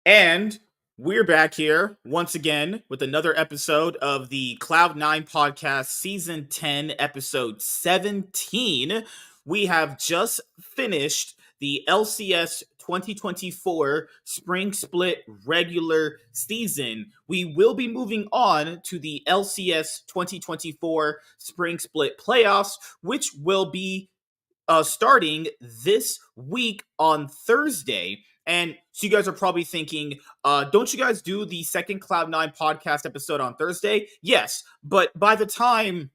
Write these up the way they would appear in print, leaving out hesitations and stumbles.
And we're back here once again with another episode of the Cloud9 podcast, season 10, episode 17. We have just finished the LCS 2024 Spring Split regular season. We will be moving on to the LCS 2024 Spring Split playoffs, which will be starting this week on Thursday. And so you guys are probably thinking, don't you guys do the second Cloud9 podcast episode on Thursday? Yes, but by the time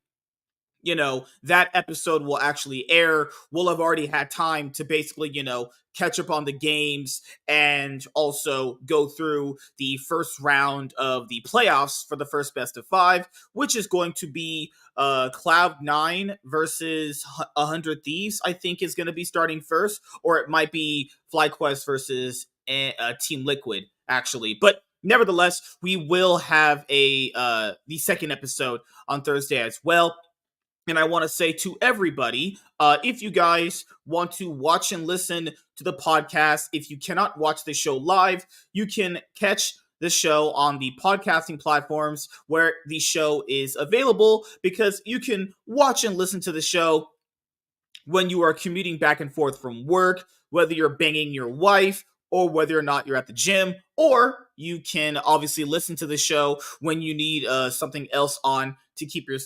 that episode will actually air, we'll have already had time to basically, catch up on the games and also go through the first round of the playoffs for the first best of five, which is going to be Cloud9 versus 100 Thieves, I think is going to be starting first, or it might be FlyQuest versus Team Liquid, actually. But nevertheless, we will have the second episode on Thursday as well. And I want to say to everybody, if you guys want to watch and listen to the podcast, if you cannot watch the show live, you can catch the show on the podcasting platforms where the show is available, because you can watch and listen to the show when you are commuting back and forth from work, whether you're banging your wife or whether or not you're at the gym, or you can obviously listen to the show when you need something else on to keep your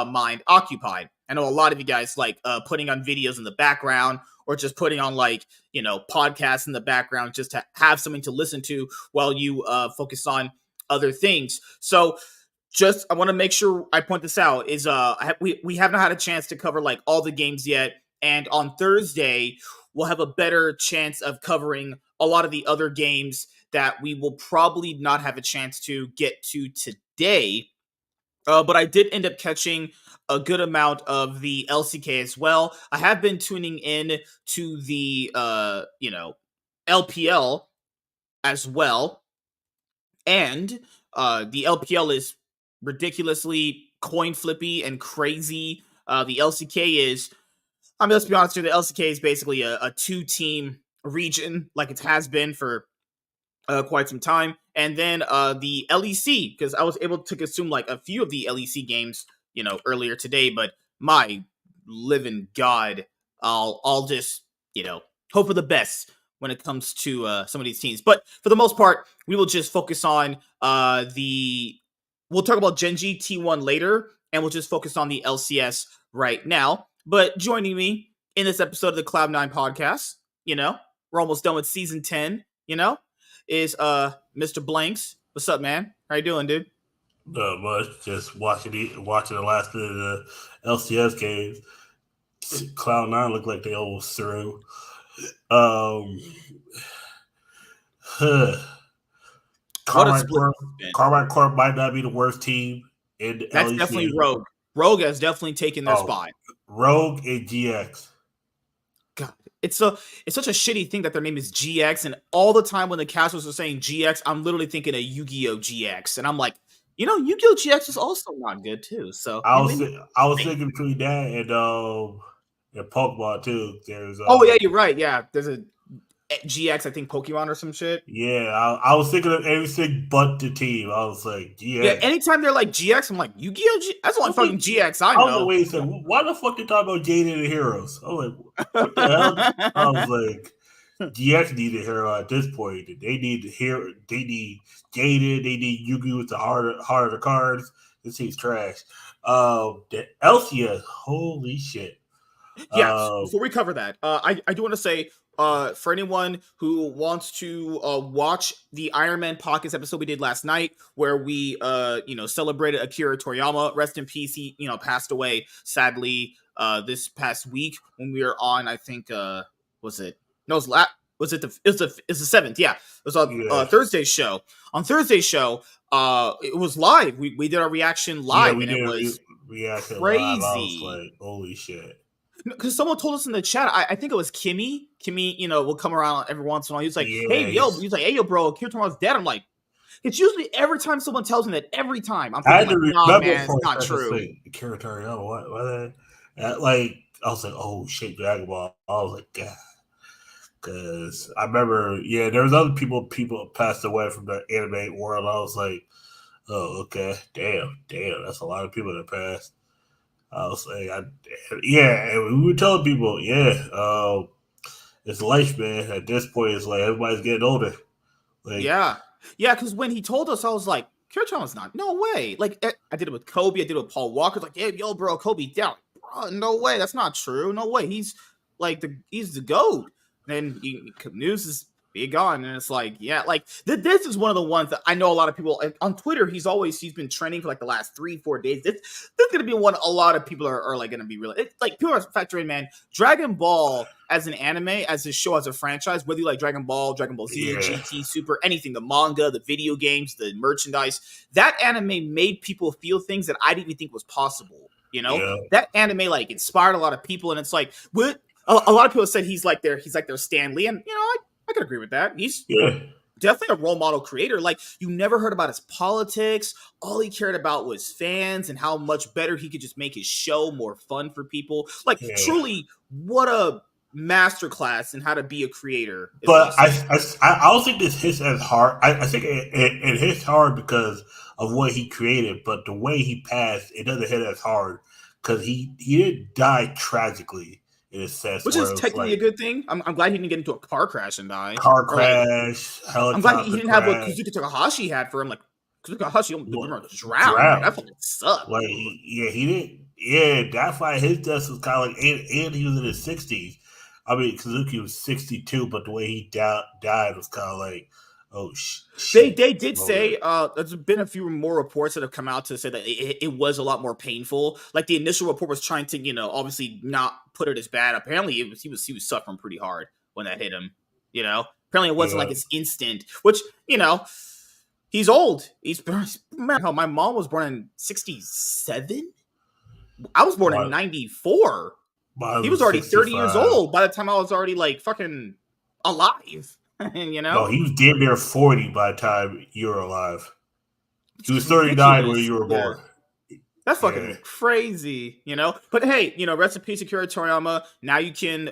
mind occupied. I know a lot of you guys like putting on videos in the background, or just putting on podcasts in the background just to have something to listen to while you focus on other things. So just I want to make sure I point this out is we haven't had a chance to cover all the games yet, and on Thursday we'll have a better chance of covering a lot of the other games that we will probably not have a chance to get to today. But I did end up catching a good amount of the LCK as well. I have been tuning in to the LPL as well, and the LPL is ridiculously coin flippy and crazy. The LCK is, let's be honest here, the LCK is basically a two-team region, like it has been for quite some time. And then the LEC, because I was able to consume a few of the LEC games, earlier today. But my living God, I'll just hope for the best when it comes to some of these teams. But for the most part, we will just focus on we'll talk about Genji T1 later, and we'll just focus on the LCS right now. But joining me in this episode of the Cloud9 podcast, we're almost done with season 10, is Mr. Blanks. What's up, man? How you doing, dude? Not much. Just watching the last bit of the LCS games. Cloud9 looked like they almost threw. Carbide Corp might not be the worst team in the That's LEC. Definitely Rogue. Rogue has definitely taken their spot. Rogue and GX. God, it's such a shitty thing that their name is GX, and all the time when the casters are saying GX, I'm literally thinking of Yu-Gi-Oh! GX, and I'm like, Yu-Gi-Oh! GX is also not good too. So I was thinking between that and Pokemon too. There's yeah, you're right. Yeah, there's a GX, I think Pokemon or some shit. Yeah, I was thinking of everything but the team. I was like, GX. Yeah, anytime they're like GX, I'm like, Yu-Gi-Oh! That's the only fucking GX I know. I was like, wait a second, why the fuck they talking about Jade and the Heroes? I was like, what the hell? I was like, GX need a hero at this point. They need the hero. They need Jaded. They need Yu-Gi with the harder cards. This team's trash. The LCS, holy shit. Yeah, before we cover that, I do want to say, for anyone who wants to watch the Iron Man Pockets episode we did last night, where we celebrated Akira Toriyama, rest in peace. He passed away sadly this past week when we were on. I think was it? No, it was it the 7th? Yeah, it was on Thursday's show. On Thursday's show, it was live. We did our reaction live, and it was crazy. Live. I was like, holy shit. Because someone told us in the chat, I think it was Kimmy. Kimmy, will come around every once in a while. He's like, hey, yo, bro, Akira Toriyama's dead. I'm like, it's usually every time someone tells me that, every time. I'm thinking, nah, man, it's not true. Akira Toriyama, what? I was like, oh, shit, Dragon Ball. I was like, God. Because I remember, there was other people passed away from the anime world. I was like, oh, okay, damn, that's a lot of people that passed. I was like, and we were telling people, it's life, man. At this point, it's like everybody's getting older. Like, Yeah. Yeah, because when he told us, I was like, Kirchhoff's not. No way. Like, I did it with Kobe. I did it with Paul Walker. Like, hey, yo, bro, Kobe down. Bro, no way. That's not true. No way. He's he's the GOAT. Then news is big on. And it's like, yeah, like, this is one of the ones that I know a lot of people on Twitter. He's been trending for like the last 3-4 days. This is going to be one a lot of people are like going to be really, like, people are factoring, man. Dragon Ball as an anime, as a show, as a franchise, whether you like Dragon Ball Z, GT, Super, anything, the manga, the video games, the merchandise, that anime made people feel things that I didn't even think was possible. You know, that anime like inspired a lot of people, and it's like, what a lot of people said he's like their Stan Lee, and I could agree with that. He's definitely a role model creator. Like, you never heard about his politics. All he cared about was fans and how much better he could just make his show more fun for people. Like, truly, what a masterclass in how to be a creator. But I don't think this hits as hard. I think it hits hard because of what he created, but the way he passed, it doesn't hit as hard because he didn't die tragically in a sense. Which is technically a good thing. I'm glad he didn't get into a car crash and die. Car crash, helicopter I'm glad he didn't crash. have what Kazuki Takahashi had for him. Like, Kazuki Takahashi almost drowned. Like, that fucking sucked. Like, he didn't. Yeah, that's why his death was kind of like, and he was in his 60s. I mean, Kazuki was 62, but the way he died was kind of like, oh, shit. They did say, there's been a few more reports that have come out to say that it was a lot more painful. Like, the initial report was trying to, obviously not put it as bad. Apparently, he was suffering pretty hard when that hit him. Apparently it wasn't like it's instant, which, he's old. Hell, my mom was born in 67. I was born in 94. He was already 65. 30 years old by the time I was already like fucking alive. No, he was damn near 40 by the time you were alive. He was 39 when you were born. That's fucking crazy, But hey, rest in peace, Akira Toriyama. Now you can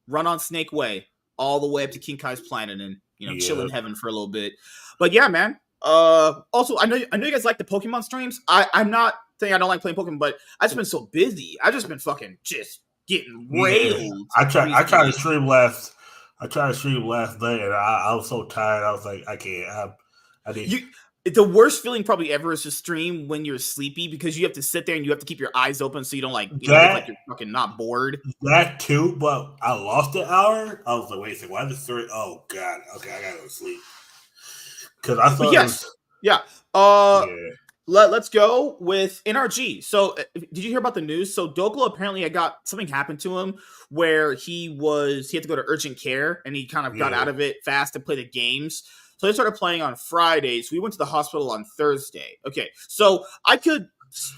run on Snake Way all the way up to King Kai's planet and chill in heaven for a little bit. But yeah, man. Also, I know you guys like the Pokemon streams. I'm not saying I don't like playing Pokemon, but I've just been so busy. I've just been fucking just getting railed. I tried to stream last night, and I was so tired. I was like, I can't. I didn't. The worst feeling probably ever is to stream when you're sleepy because you have to sit there and you have to keep your eyes open so you don't like you're fucking not bored. That too, but I lost an hour. I was like, wait a second, why is this 3? Oh god, okay, I gotta go to sleep because I thought Let's go with NRG. So, did you hear about the news? So, Doklo apparently something happened to him where he had to go to urgent care and he kind of got out of it fast to play the games. So, they started playing on Fridays. We went to the hospital on Thursday. Okay, so I could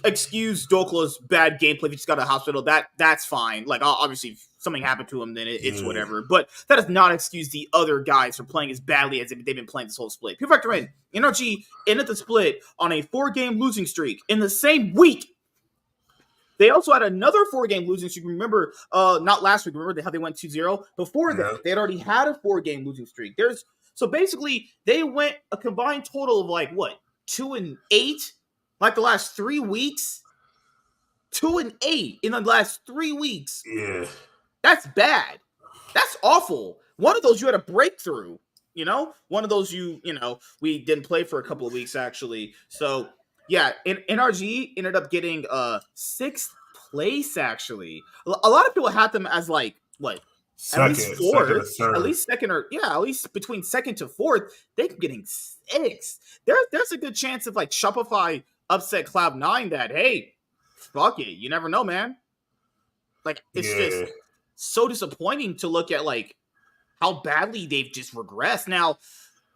excuse Doklo's bad gameplay if he just got to the hospital. That's fine. Like, obviously, if something happened to him, then it's whatever. But that does not excuse the other guys from playing as badly as they've been playing this whole split. People factor in, NRG ended the split on a 4-game losing streak in the same week. They also had another 4-game losing streak. Remember, not last week. Remember how they went 2-0? Before that, they had already had a 4-game losing streak. So basically, they went a combined total of 2-8? Like the last 3 weeks? 2-8 in the last 3 weeks. Yeah. That's bad. That's awful. One of those you had a breakthrough, One of those we didn't play for a couple of weeks, actually. So, yeah, NRG ended up getting 6th place, actually. A lot of people had them as, second, at least 4th, at least second at least between 2nd to 4th, they're getting 6th. There's a good chance of, Shopify upset Cloud9 that, hey, fuck it. You never know, man. It's just so disappointing to look at, how badly they've just regressed. Now,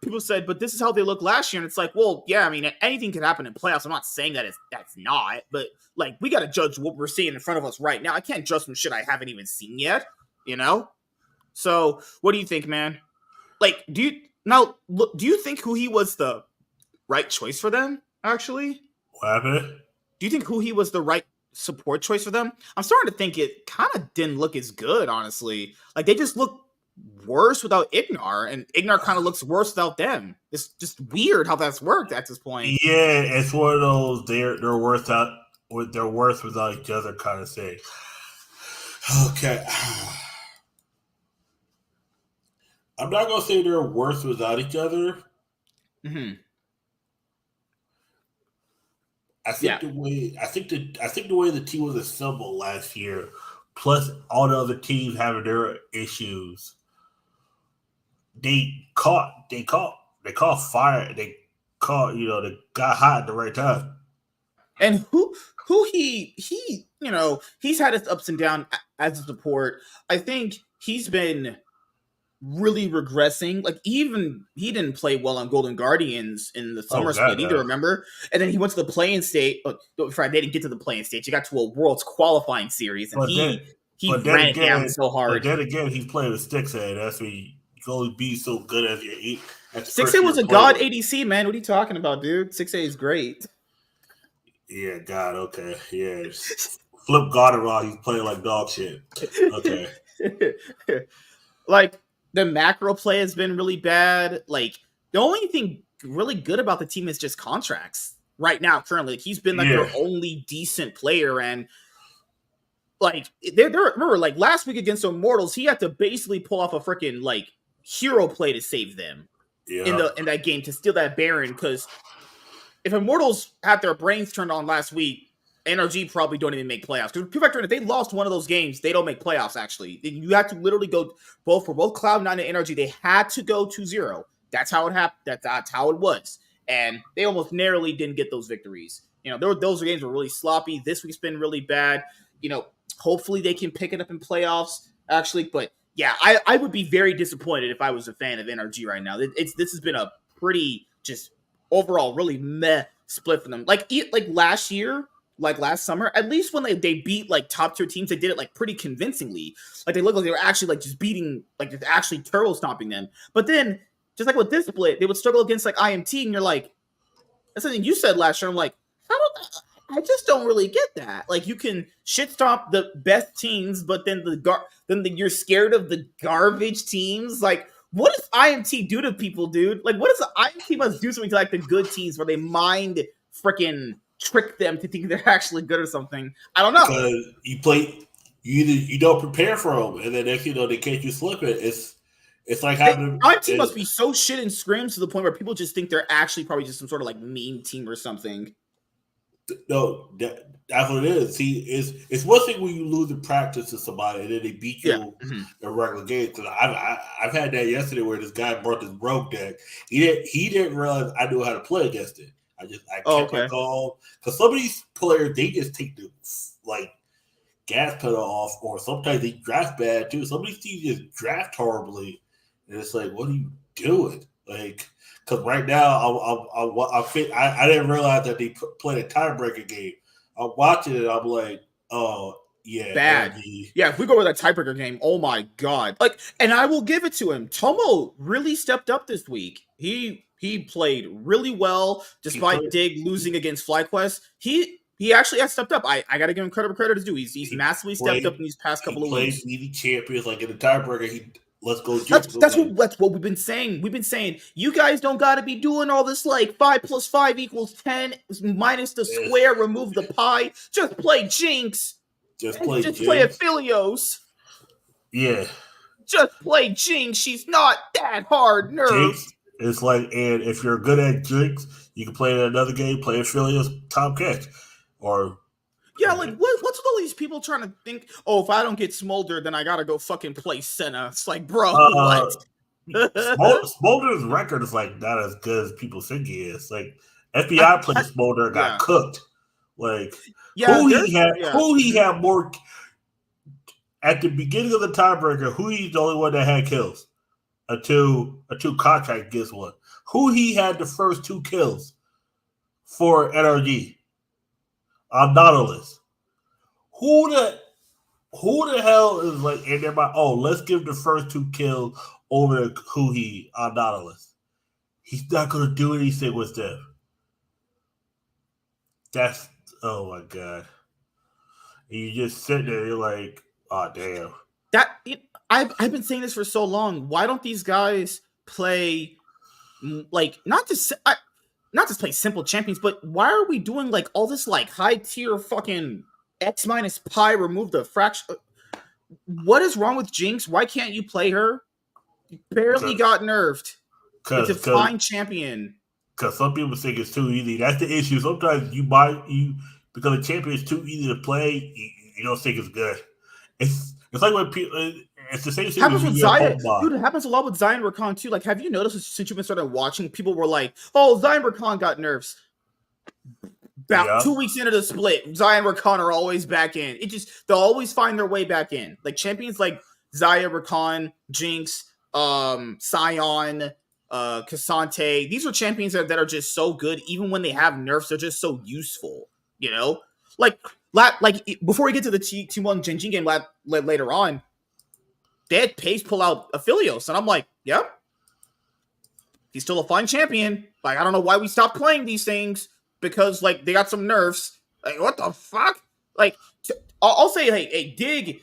people said, but this is how they looked last year. And it's like, well, yeah, I mean, anything can happen in playoffs. I'm not saying that's not. But, we got to judge what we're seeing in front of us right now. I can't judge some shit I haven't even seen yet, So, what do you think, man? Do you think Huhi was the right choice for them, actually? What happened? Do you think Huhi was the right support choice for them? I'm starting to think it kind of didn't look as good, honestly. They just look worse without Ignar, and Ignar kind of looks worse without them. It's just weird how that's worked at this point. Yeah, it's one of those they're worse out with they're worse without each other kind of thing. Okay. I'm not gonna say they're worse without each other. Mm-hmm. I think the way the team was assembled last year, plus all the other teams having their issues, they caught fire. They got hot at the right time. And who he he's had his ups and downs as a support. I think he's been really regressing. Like even he didn't play well on Golden Guardians in the Oh summer god, split either, no. remember? And then he went to the playing state. Sorry, they didn't get to the playing stage. He got to a Worlds qualifying series, and But then, he but then ran it down again, so but hard. then again, he's playing with Stickshead. That's where you can only be so good as the 6A person was you're a playing god with. ADC, man. What are you talking about, dude? 6A is great. Yeah, God, okay, yeah. Flip God around, he's playing like dog shit. Okay. Like the macro play has been really bad. Like the only thing really good about the team is just contracts right now. Currently, like, he's been like their Yeah, only decent player, and like they're remember like last week against Immortals, he had to basically pull off a freaking like hero play to save them yeah, in that game to steal that Baron because if Immortals had their brains turned on last week, NRG probably don't even make playoffs. Because if they lost one of those games, they don't make playoffs, actually. You have to literally go for both Cloud9 and NRG. They had to go 2-0. That's how it happened. That's how it was. And they almost narrowly didn't get those victories. Those games were really sloppy. This week's been really bad. Hopefully they can pick it up in playoffs, actually. But yeah, I would be very disappointed if I was a fan of NRG right now. This has been a pretty just overall really meh split for them. Like last year, like last summer, at least when they beat like top tier teams, they did it like pretty convincingly. Like they looked like they were actually like just beating, like just actually turbo stomping them. But then, just like with this split, they would struggle against like IMT, and you're like, that's something you said last year. I'm like, I just don't really get that. Like you can shit stomp the best teams, but then you're scared of the garbage teams. Like, what does IMT do to people, dude? Like, what does the IMT must do something to like the good teams where they mind freaking trick them to think they're actually good or something? I don't know. because you don't prepare for them, and then next they catch you slipping. It's like having IMT must be so shit in scrims to the point where people just think they're actually probably just some sort of like meme team or something. no. That's what it is. See, it's one thing when you lose in practice to somebody and then they beat Yeah. you Mm-hmm. in regular games. I've had that yesterday where this guy brought this rogue deck. He didn't realize I knew how to play against it. I kept my calm because some of these players they just take the like gas pedal off, or sometimes they draft bad too. Some of these teams just draft horribly, and it's like, what are you doing? Like, because right now I didn't realize that they played a tiebreaker game. I'm watching it. I'm like, oh yeah, Bad. NRG. Yeah, if we go with that tiebreaker game, oh my god! Like, and I will give it to him. Tomo really stepped up this week. He played really well despite Dig losing against FlyQuest. He actually has stepped up. I got to give him credit is due. He's massively stepped up in these past couple of weeks. He played easy champions like in the tiebreaker. Let's go. That's what we've been saying. We've been saying you guys don't got to be doing all this like 5 + 5 = 10 minus the square, remove the pi. Just play Jinx. Just play Aphelios. Yeah. Just play Jinx. She's not that hard nerfed. Jinx is like, and if you're good at Jinx, you can play in another game, play Aphelios, top catch. Or yeah, like what's with all these people trying to think? Oh, if I don't get Smolder, then I gotta go fucking play Senna. It's like, bro, what? Smolder's record is like not as good as people think he is. Like FBI played Smolder, got cooked. Like who he had more at the beginning of the tiebreaker. Who he's the only one that had kills. A two contract gets one. Who he had the first 2 kills for NRG on Nautilus. Who the hell is like in their mind? Oh, let's give the first 2 kills over to Huhi on Nautilus. He's not gonna do anything with them. That's oh my god. And you just sit there, you're like, oh damn. I've been saying this for so long. Why don't these guys play like not just play simple champions, but why are we doing like all this like high tier fucking X minus pi remove the fraction? What is wrong with Jinx? Why can't you play her? Barely got nerfed. It's a fine champion. Because some people think it's too easy. That's the issue. Sometimes because the champion is too easy to play, you don't think it's good. It's like when people. It's the same thing happens with Zion. Dude, it happens a lot with Zion Rakan too. Like, have you noticed since you've been started watching, people were like, "Oh, Zion Rakan got nerfs." About 2 weeks into the split, Zion Rakan are always back in. They'll always find their way back in. Like champions like Zion Rakan, Jinx, Sion, Cassante. These are champions that are just so good. Even when they have nerfs, they're just so useful. You know, like before we get to the T1 Genjin game later on, they had Pace pull out Aphelios, and I'm like, yep, he's still a fine champion. Like, I don't know why we stopped playing these things because like they got some nerfs. Like, what the fuck? Like, I'll say, hey, Dig.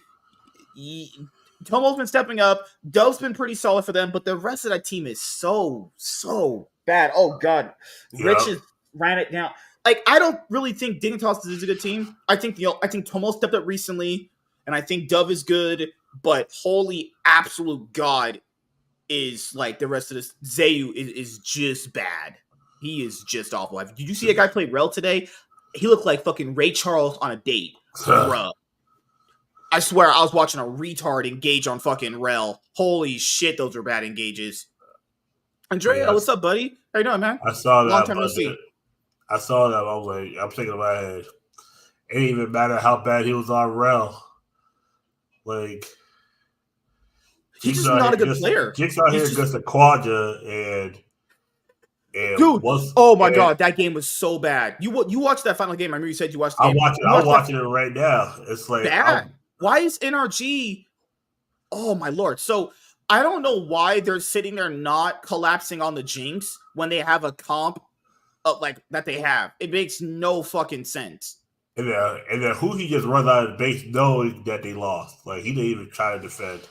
Tomo's been stepping up. Dove's been pretty solid for them, but the rest of that team is so bad. Oh god, Rich ran it down. Like, I don't really think Dignitas is a good team. I think Tomo stepped up recently, and I think Dove is good. But holy absolute god, is like the rest of this. Zayu is just bad. He is just awful. Did you see a guy play Rel today? He looked like fucking Ray Charles on a date, bruh. I swear, I was watching a retard engage on fucking Rel. Holy shit, those are bad engages. Andrea, what's up, buddy? How you doing, man? I saw that. Long time no see. I saw that. I was like, I'm thinking in my head, it didn't even matter how bad he was on Rel. Like, he's just not a good player. Jinx out here against the Quadra and dude, oh my god, that game was so bad. You watched that final game. I remember you said you watched the game. I'm watching it right now. It's like bad. Why is NRG? Oh my lord. So I don't know why they're sitting there not collapsing on the Jinx when they have a comp like that they have. It makes no fucking sense. And then who he just runs out of the base knowing that they lost. Like, he didn't even try to defend.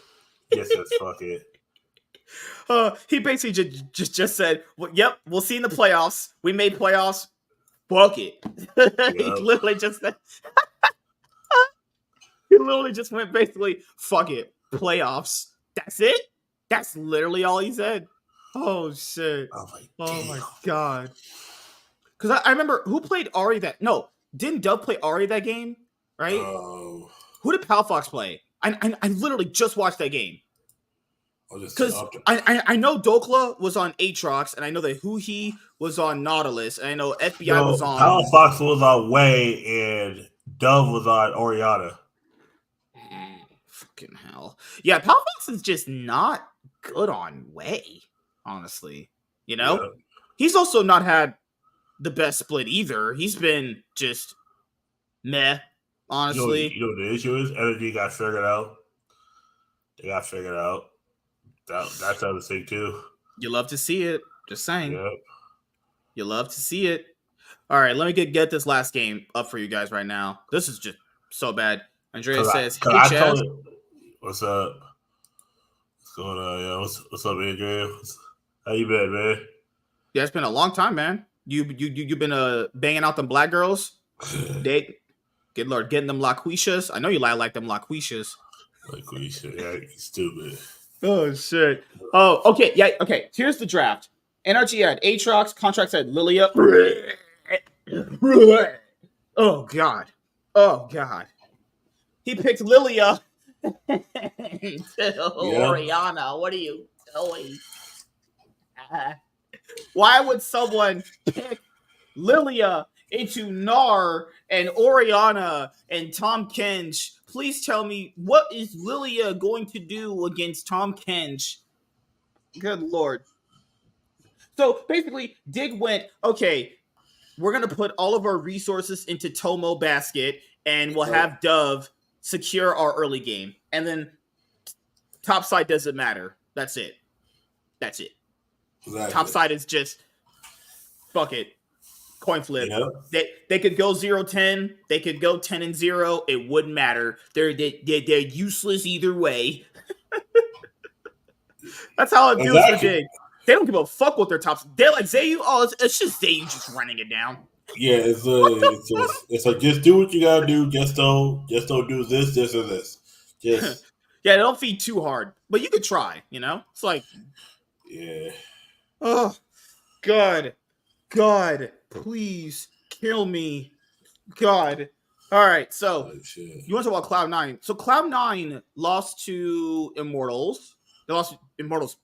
He just says, fuck it. He basically just said, well, yep, we'll see in the playoffs. We made playoffs. Fuck it. Yep. He literally just went basically, fuck it. Playoffs. That's it? That's literally all he said. Oh, shit. Oh my god. Because I remember, who played Ahri that... No, didn't Dove play Ahri that game? Right? Oh. Who did Palfox play? I literally just watched that game. Because I know Dokla was on Aatrox, and I know that Huhi was on Nautilus, and I know FBI was on... Palfox was on Way, and Dove was on Oriana. Fucking hell. Yeah, Palfox is just not good on Way, honestly. You know? Yeah. He's also not had the best split either. He's been just meh, honestly. You know what the issue is? NRG got figured out. They got figured out. That's the other thing, too. You love to see it. Just saying. Yep. You love to see it. All right, let me get this last game up for you guys right now. This is just so bad. Andrea says, hey, Chaz. What's up? What's going on, yo? What's up, Andrea? How you been, man? Yeah, it's been a long time, man. You've been banging out them black girls. Getting them LaQuishas. I know you like them LaQuishas. LaQuisha, yeah, you stupid. Oh shit. Oh, okay, yeah, okay. Here's the draft. NRG had Aatrox, Contracts had Lilia. Oh god. Oh god. He picked Lilia. Oriana, what are you doing? Why would someone pick Lilia into Gnar and Oriana and Tom Kench? Please tell me, what is Lilia going to do against Tom Kench? Good lord. So basically, Dig went, okay, we're going to put all of our resources into Tomo Basket, and we'll have Dove secure our early game. And then top side doesn't matter. That's it. That's it. Exactly. Top side is just, fuck it. Coin flip. They could go 0-10. They could go 10-0. It wouldn't matter. They're useless either way. That's how it feels for Jake. They don't give a fuck what their tops. They're like Zayu. Oh, it's just Zayu just running it down. Yeah, it's like just do what you gotta do. Just don't do this, or this. Just yeah, don't feed too hard, but you could try. It's like oh God, please kill me, God. All right, so you want to talk about Cloud9? So Cloud9 lost to Immortals. They lost to Immortals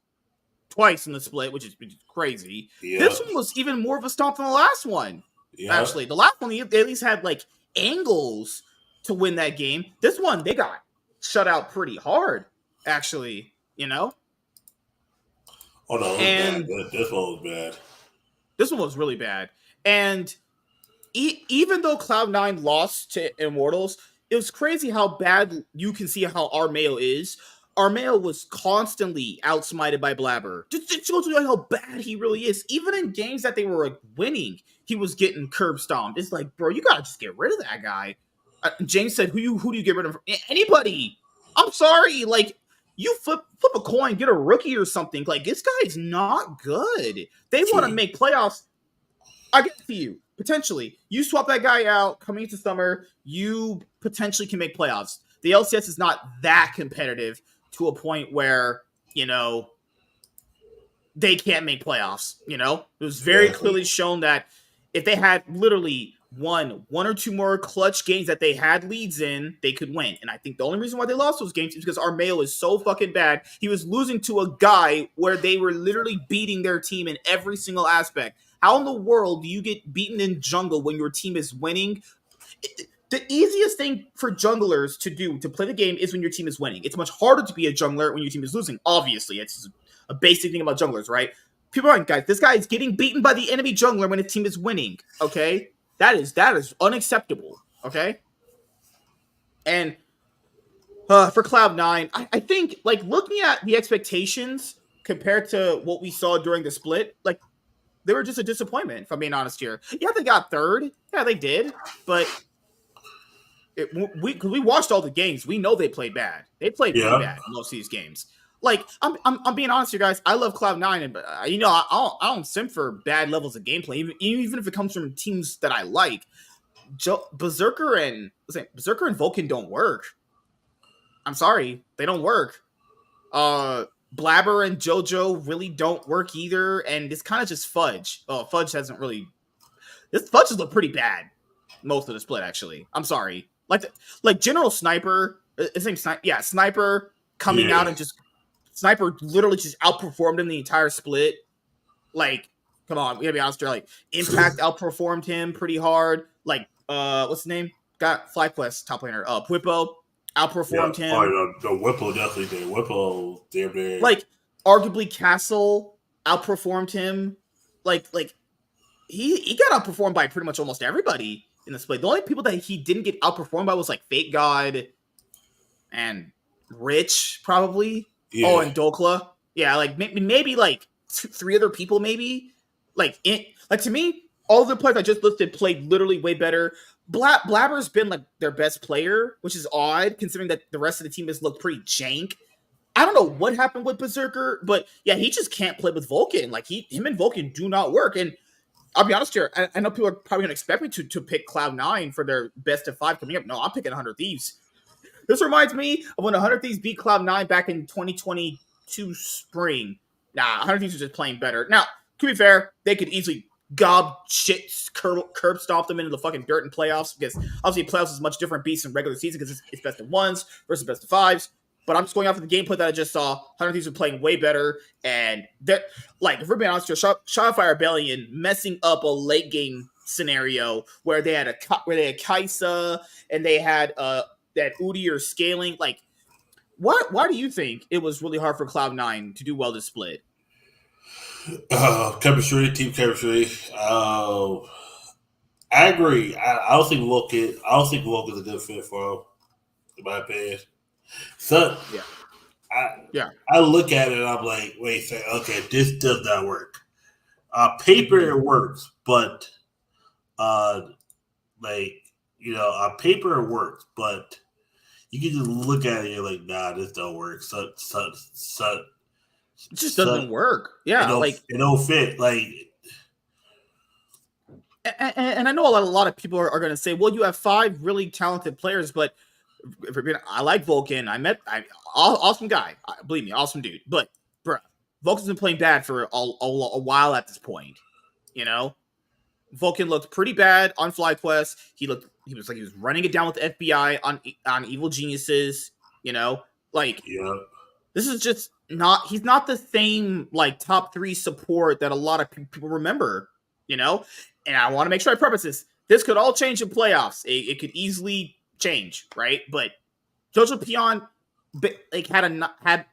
twice in the split, which is crazy. Yep. This one was even more of a stomp than the last one. Yep. Actually, the last one they at least had like angles to win that game. This one they got shut out pretty hard. Actually, Oh no, and this one was bad. This one was really bad, and even though Cloud9 lost to Immortals, it was crazy how bad you can see how Armeo is. Armeo was constantly outsmited by Blabber. Just shows you how bad he really is. Even in games that they were like winning, he was getting curb stomped. It's like, bro, you gotta just get rid of that guy. James said, "Who do you get rid of? Anybody? I'm sorry. Like, you flip a coin, get a rookie or something. Like, this guy's not good. They want to make playoffs. I get to you. Potentially, you swap that guy out coming into summer, you potentially can make playoffs. The LCS is not that competitive to a point where, they can't make playoffs. It was very clearly shown that if they had literally one or two more clutch games that they had leads in, they could win. And I think the only reason why they lost those games is because Armeo is so fucking bad. He was losing to a guy where they were literally beating their team in every single aspect. How in the world do you get beaten in jungle when your team is winning? The easiest thing for junglers to do to play the game is when your team is winning. It's much harder to be a jungler when your team is losing. Obviously, it's a basic thing about junglers, right? People aren't, guys. This guy is getting beaten by the enemy jungler when his team is winning. Okay, that is unacceptable. Okay, and for Cloud9, I think like looking at the expectations compared to what we saw during the split, like they were just a disappointment. If I'm being honest here, yeah, they got third. Yeah, they did, but. We watched all the games. We know they played bad. They played really bad in most of these games. Like I'm being honest here, guys. I love Cloud9, and I don't simp for bad levels of gameplay, even if it comes from teams that I like. Berserker and Vulcan don't work. I'm sorry, they don't work. Blabber and JoJo really don't work either, and it's kind of just Fudge. Oh, Fudge hasn't really. This Fudge has looked pretty bad most of the split, actually. I'm sorry. Like General Sniper, his name's Sniper coming out and just Sniper literally just outperformed him the entire split. Like, come on, we gotta be honest here. Like, Impact outperformed him pretty hard. Like, what's his name? Got FlyQuest top laner. Whippo outperformed him. Oh, the Whippo definitely did. Whippo, there. Like, arguably Castle outperformed him. Like he got outperformed by pretty much almost everybody in the split. The only people that he didn't get outperformed by was like Fate God and Rich, probably. Yeah. Oh, and Dokla. Yeah, like maybe like three other people, maybe. Like to me, all the players I just listed played literally way better. Blabber's been like their best player, which is odd considering that the rest of the team has looked pretty jank. I don't know what happened with Berserker, but yeah, he just can't play with Vulcan. Like him and Vulcan do not work. And I'll be honest here. I know people are probably going to expect me to pick Cloud9 for their best of 5 coming up. No, I'm picking 100 Thieves. This reminds me of when 100 Thieves beat Cloud9 back in 2022 spring. Nah, 100 Thieves was just playing better. Now, to be fair, they could easily curb stomp them into the fucking dirt in playoffs because obviously playoffs is a much different beast than regular season because it's best of 1s versus best of 5s. But I'm just going off of the gameplay that I just saw. 100 Thieves were playing way better. And they're, like, if we're being honest here, Shadowfire Rebellion messing up a late game scenario where they had Kaisa and they had that Udi or scaling. Like, why do you think it was really hard for Cloud9 to do well this split? Chemistry, team chemistry. I agree. I don't think Volk is a good fit for him, in my opinion. So I look at it and I'm like, wait, okay, this does not work. Paper it works, but like on paper it works, but you can just look at it and you're like, nah, this don't work. It just doesn't work. Yeah, it don't fit. Like, and I know a lot of people are going to say, well, you have 5 really talented players, but I like Vulcan. Awesome guy. Believe me, awesome dude. But, bruh, Vulcan's been playing bad for a while at this point. Vulcan looked pretty bad on FlyQuest. He was running it down with the FBI on Evil Geniuses. This is just not. He's not the same top 3 support that a lot of people remember. And I want to make sure I preface this. This could all change in playoffs. It could easily change, right? But Jojo Pion had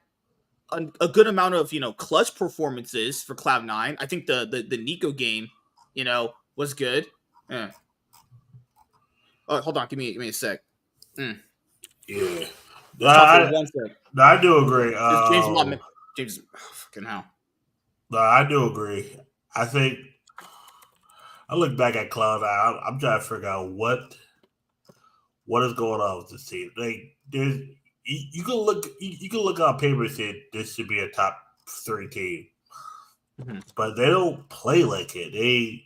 a good amount of clutch performances for Cloud9. I think the Nico game, was good. Oh, hold on, give me a sec. Yeah, one sec. I do agree. James, fucking hell. No, I do agree. I think I look back at Cloud9. I'm trying to figure out what is going on with this team. Like, there's you can look on paper and say this should be a top 3 team, but they don't play like it.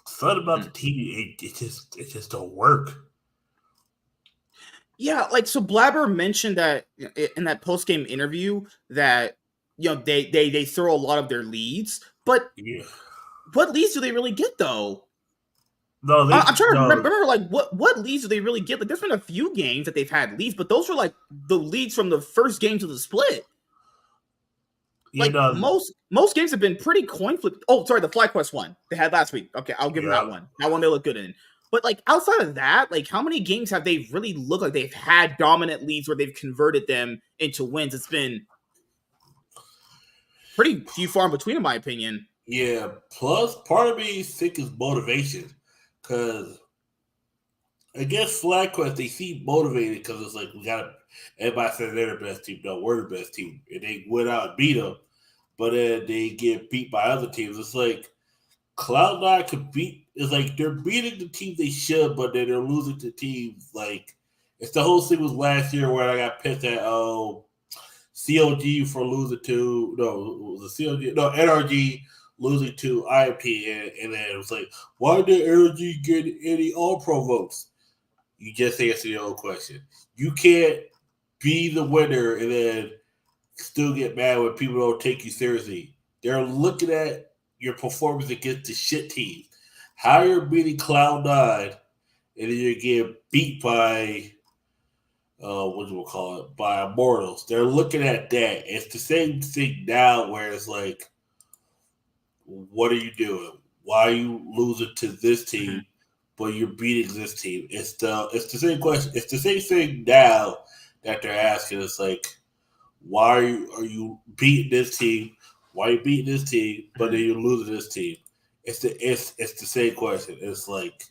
Something about the team, it just don't work. Yeah, so Blabber mentioned that in that post game interview that they throw a lot of their leads, but what leads do they really get though? No, I'm trying to remember what leads do they really get? Like, there's been a few games that they've had leads, but those were the leads from the first games of the split. Most games have been pretty coin flip. Oh, sorry, the FlyQuest one they had last week. Okay, I'll give them that one. That one they look good in. But outside of that, how many games have they really looked like they've had dominant leads where they've converted them into wins? It's been pretty few far in between, in my opinion. Yeah. Plus, part of me think is motivation, because against FlyQuest they seem motivated because it's like everybody says they're the best team. No, we're the best team, and they went out and beat them. But then they get beat by other teams. It's like Cloud9 could beat. It's like they're beating the teams they should, but then they're losing to teams it's the whole thing was last year where I got pissed at COG for losing to NRG losing to IMT, and then it was like, why did NRG get any All-Pro votes? You just answered your own question. You can't be the winner and then still get mad when people don't take you seriously. They're looking at your performance against the shit team. How you're beating Cloud9 and then you're getting beat by by Immortals. They're looking at that. It's the same thing now where it's like, what are you doing? Why are you losing to this team, but you're beating this team? It's the same question. It's the same thing now that they're asking. It's like, why are you beating this team? Why are you beating this team, but then you're losing this team? It's the same question. It's like,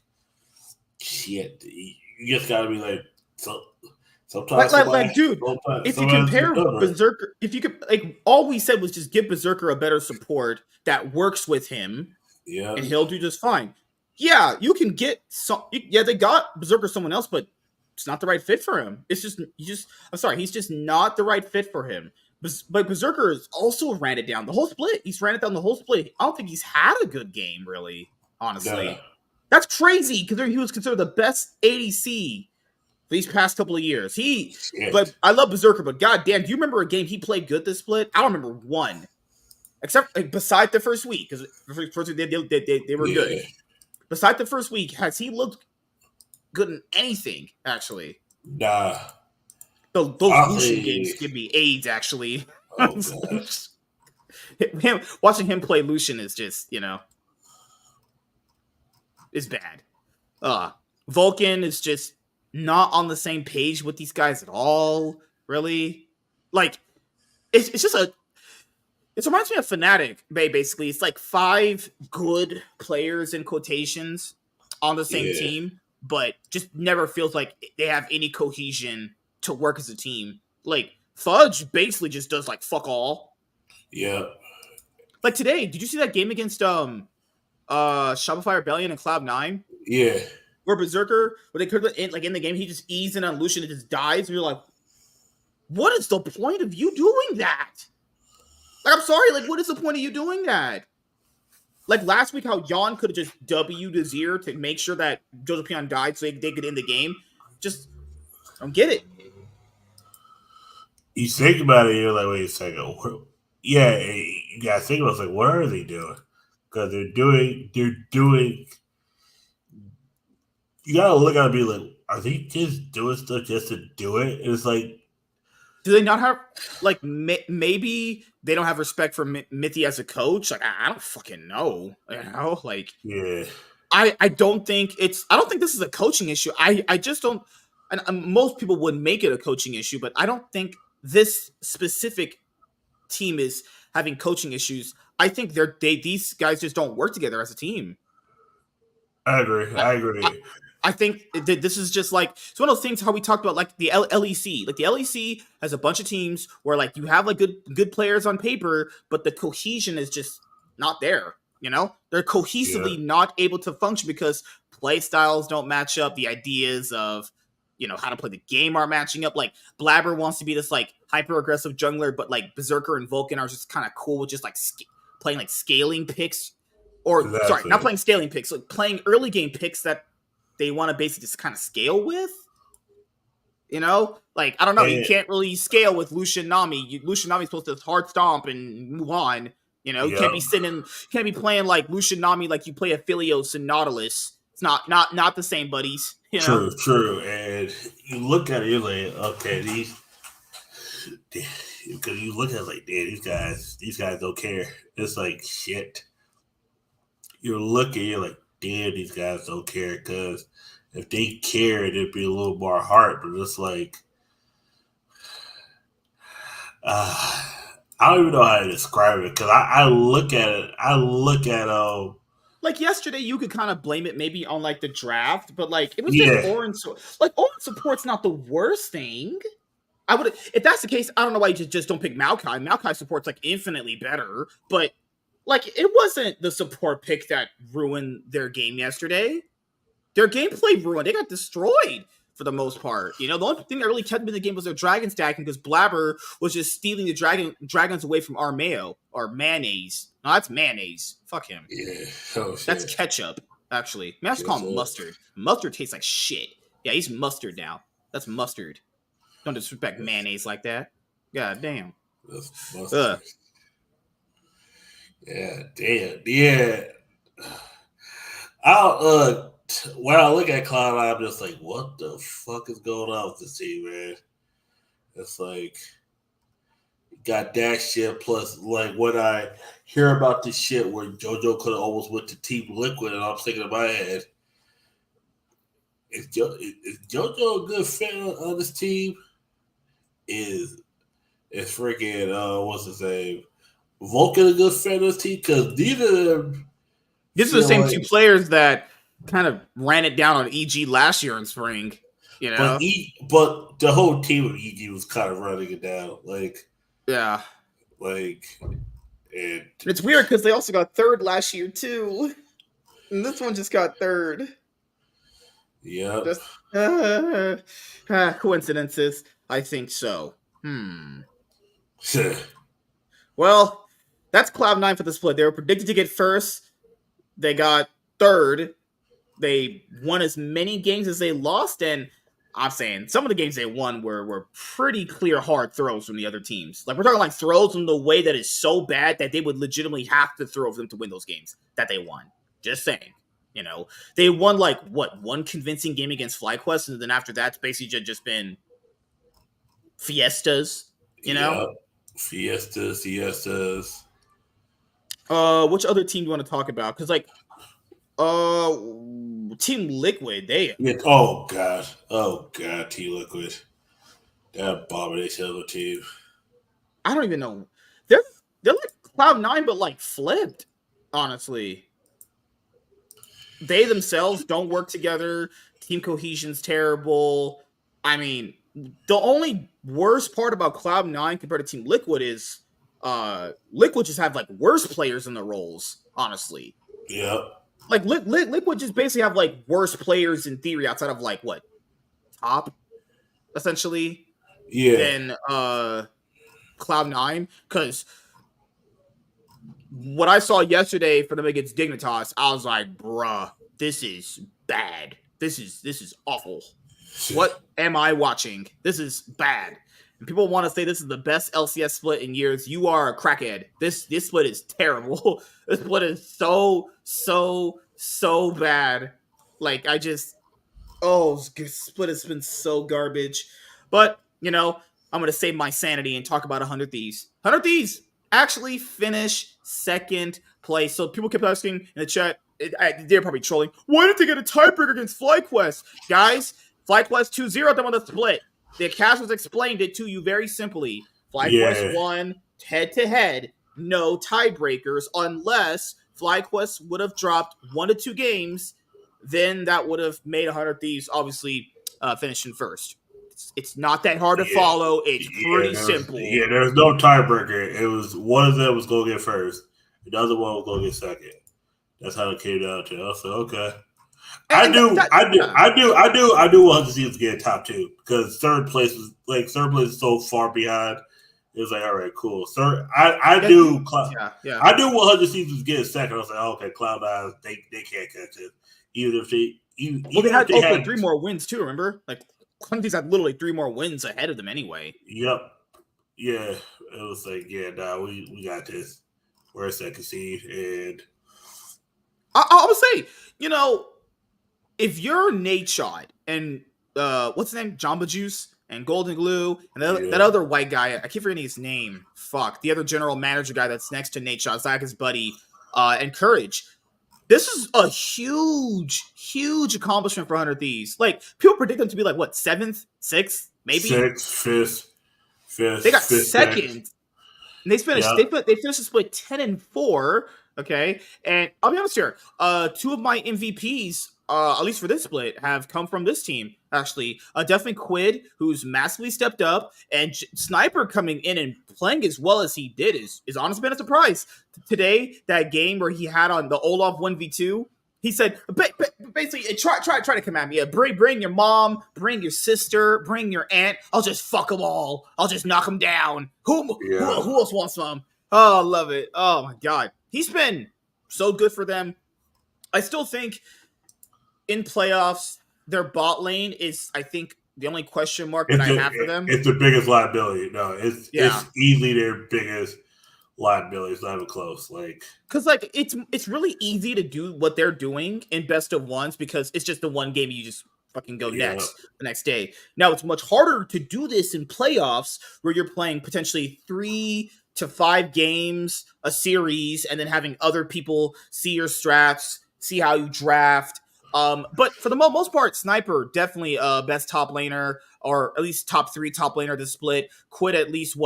shit. You just gotta be like, sometimes, dude. If you compare Berserker, if you could, all we said was just give Berserker a better support that works with him, and he'll do just fine. Yeah, you can get they got Berserker someone else, but it's not the right fit for him. It's just I'm sorry, he's just not the right fit for him. But Berserker has also ran it down the whole split. He's ran it down the whole split. I don't think he's had a good game, really, honestly. Yeah. That's crazy, because he was considered the best ADC for these past couple of years. But I love Berserker, but goddamn, do you remember a game he played good this split? I don't remember one. Except, beside the first week, because the first week they were good. Beside the first week, has he looked good in anything, actually? Nah. Those Lucian games give me AIDS, actually. Oh, watching him play Lucian is just, is bad. Vulcan is just not on the same page with these guys at all, really. It's just it reminds me of Fnatic, basically. It's like 5 good players, in quotations, on the same team, but just never feels like they have any cohesion to work as a team. Fudge basically just does fuck all. Yeah. Today, did you see that game against Shopify Rebellion and Cloud9, Yeah, where Berserker, where they could in the game, he just eased in on Lucian and just dies, and you're like, what is the point of you doing that? Like, I'm sorry, like, what is the point of you doing that? Like last week, how Yon could have just W'd Azir to make sure that Joseph Pion died so they could end the game. Just I don't get it. you think about it, you're like, wait a second. Yeah, you gotta think about it, like, what are they doing? Because they're doing. You gotta look at it and be like, are they just doing stuff just to do it? It's like, do they not have like maybe they don't have respect for Mithy as a coach? Like I don't fucking know. You know, like yeah, I don't think this is a coaching issue. I just don't. And most people would make it a coaching issue, but I don't think this specific team is having coaching issues. I think these guys just don't work together as a team. I agree. I, I I, agree. I think that this is just like it's one of those things how we talked about like the LEC. Like the LEC has a bunch of teams where like you have like good players on paper, but the cohesion is just not there. You know, they're Yeah, cohesively not able to function because play styles don't match up. The ideas of how to play the game are matching up. Like Blabber wants to be this like hyper aggressive jungler, but like Berserker and Vulcan are just kind of cool with just like playing like scaling picks, or sorry, not exactly. playing scaling picks, like playing early game picks that they want to basically just kind of scale with. Like I don't know, you And can't really scale with Lucian Nami. Lucian Nami's supposed to hard stomp and move on. You can't yep, be can't be playing like Lucian Nami like you play Aphelios and Nautilus. It's not the same, buddies. true, true. And you look at it, you're like, okay, because you look at it like, damn, these guys don't care. It's like shit. You're looking, you're like, damn, these guys don't care. Because if they cared, it'd be a little more heart. But it's like, uh, I don't even know how to describe it. Because I look at it, Like yesterday, you could kind of blame it maybe on like the draft, but like it was just yeah, Orin. Like Orin support's not the worst thing. I would, if that's the case, I don't know why you just don't pick Maokai. Maokai support's like infinitely better, but like it wasn't the support pick that ruined their game yesterday. Their gameplay ruined. They got destroyed for the most part. The only thing that really kept them in the game was their dragon stacking because Blabber was just stealing the dragons away from Armeo or mayonnaise. No, that's mayonnaise. Fuck him. yeah. Oh That's shit. ketchup. Actually, maybe I should call him mustard. Mustard tastes like shit. Yeah, he's mustard now. That's mustard. Don't disrespect mayonnaise like that. God damn. That's mustard. Ugh. Yeah, damn. Yeah. I'll when I look at Cloud9, I'm just like, what the fuck is going on with this team, man? It's like got that shit plus like when I hear about this shit where JoJo could have almost went to Team Liquid, and I'm thinking in my head, is JoJo a good fit on this team? Is freaking what's his name? Vulcan a good fit on this team? Because neither of them These are the feel same like. two players that kind of ran it down on EG last year in spring. You But know? but the whole team of EG was kind of running it down, Yeah. like, and And it's weird because they also got third last year too. And this one just got third. yep. Just coincidences. I think so. Well, that's Cloud9 for the split. They were predicted to get first. They got third. They won as many games as they lost, and I'm saying some of the games they won were pretty clear hard throws from the other teams. Like we're talking like throws in the way that is so bad that they would legitimately have to throw for them to win those games that they won. Just saying. They won like one convincing game against FlyQuest, and then after that's basically just been fiestas. You know. Yep. Fiestas. Which other team do you want to talk about? Because like Uh, Team Liquid. They. Yeah. Oh god, T Liquid. That abomination of a team. I don't even know. They're like Cloud9, but like flipped. Honestly, they themselves don't work together. Team cohesion's terrible. I mean, the only worst part about Cloud9 compared to Team Liquid is Liquid just have like worse players in the roles. Honestly, Yep. like Liquid just basically have like worse players in theory outside of like what top essentially Yeah, than Cloud9 because what I saw yesterday for them against Dignitas, I was like, bruh, this is bad. This is awful. What am I watching? This is bad. And people want to say this is the best LCS split in years. You are a crackhead. This split is terrible. This split is so bad. Like I just split has been so garbage. But I'm gonna save my sanity and talk about 100 Thieves. 100 Thieves actually finished second place. So people kept asking in the chat. They're probably trolling. Why did they get a tiebreaker against FlyQuest? Guys, FlyQuest 2-0 them on the split. The casters explained it to you very simply. FlyQuest yeah, won head to head, no tiebreakers, unless FlyQuest would have dropped 1 to 2 games. Then that would have made 100 Thieves obviously finishing first. It's not that hard to yeah, follow. It's yeah. pretty simple. There's no tiebreaker. It was one of them was going to get first, the other one was going to get second. That's how it came down to. I was like, okay. I And do, that, I do, yeah. I do want to see us get top two because third place is so far behind. It was like, all right, cool. Third, I do want 100 seasons get second. I was like, oh, okay, Cloud9, they can't catch it, even if they They if had they also had 3 more wins too. Remember, like Clemson's had literally 3 more wins ahead of them anyway. Yep, yeah. It was like, yeah, nah, we got this. We're a second seed, and I would say, if you're Nate Shot and what's his name, Jamba Juice and Golden Glue and that other white guy, I keep forgetting his name. Fuck, the other general manager guy that's next to Nate Shot, Zach's buddy, and Courage. This is a huge accomplishment for 100 Thieves. Like people predict them to be like what 7th, 6th, maybe sixth, fifth, they got fifth, second. And they finished. yeah, They finished the split 10-4. Okay, and I'll be honest here. 2 of my MVPs, at least for this split, have come from this team. Actually, definitely Quid, who's massively stepped up, and Sniper coming in and playing as well as he did is honestly been a surprise. Today, that game where he had on the Olaf 1v2. He said, basically, try to come at me. Bring your mom, bring your sister, bring your aunt. I'll just fuck them all. I'll just knock them down. Who else wants some? Oh, I love it. Oh, my God. He's been so good for them. I still think in playoffs, their bot lane is, I think, the only question mark that I have for them. It's the biggest liability. No, it's easily their biggest liability. It's not even close. Because it's really easy to do what they're doing in best of ones because it's just the one game you just fucking go the next day. Now it's much harder to do this in playoffs where you're playing potentially 3 to 5 games a series and then having other people see your strats, see how you draft. But for the most part, Sniper definitely best top laner or at least top 3 top laner to split. Quit at least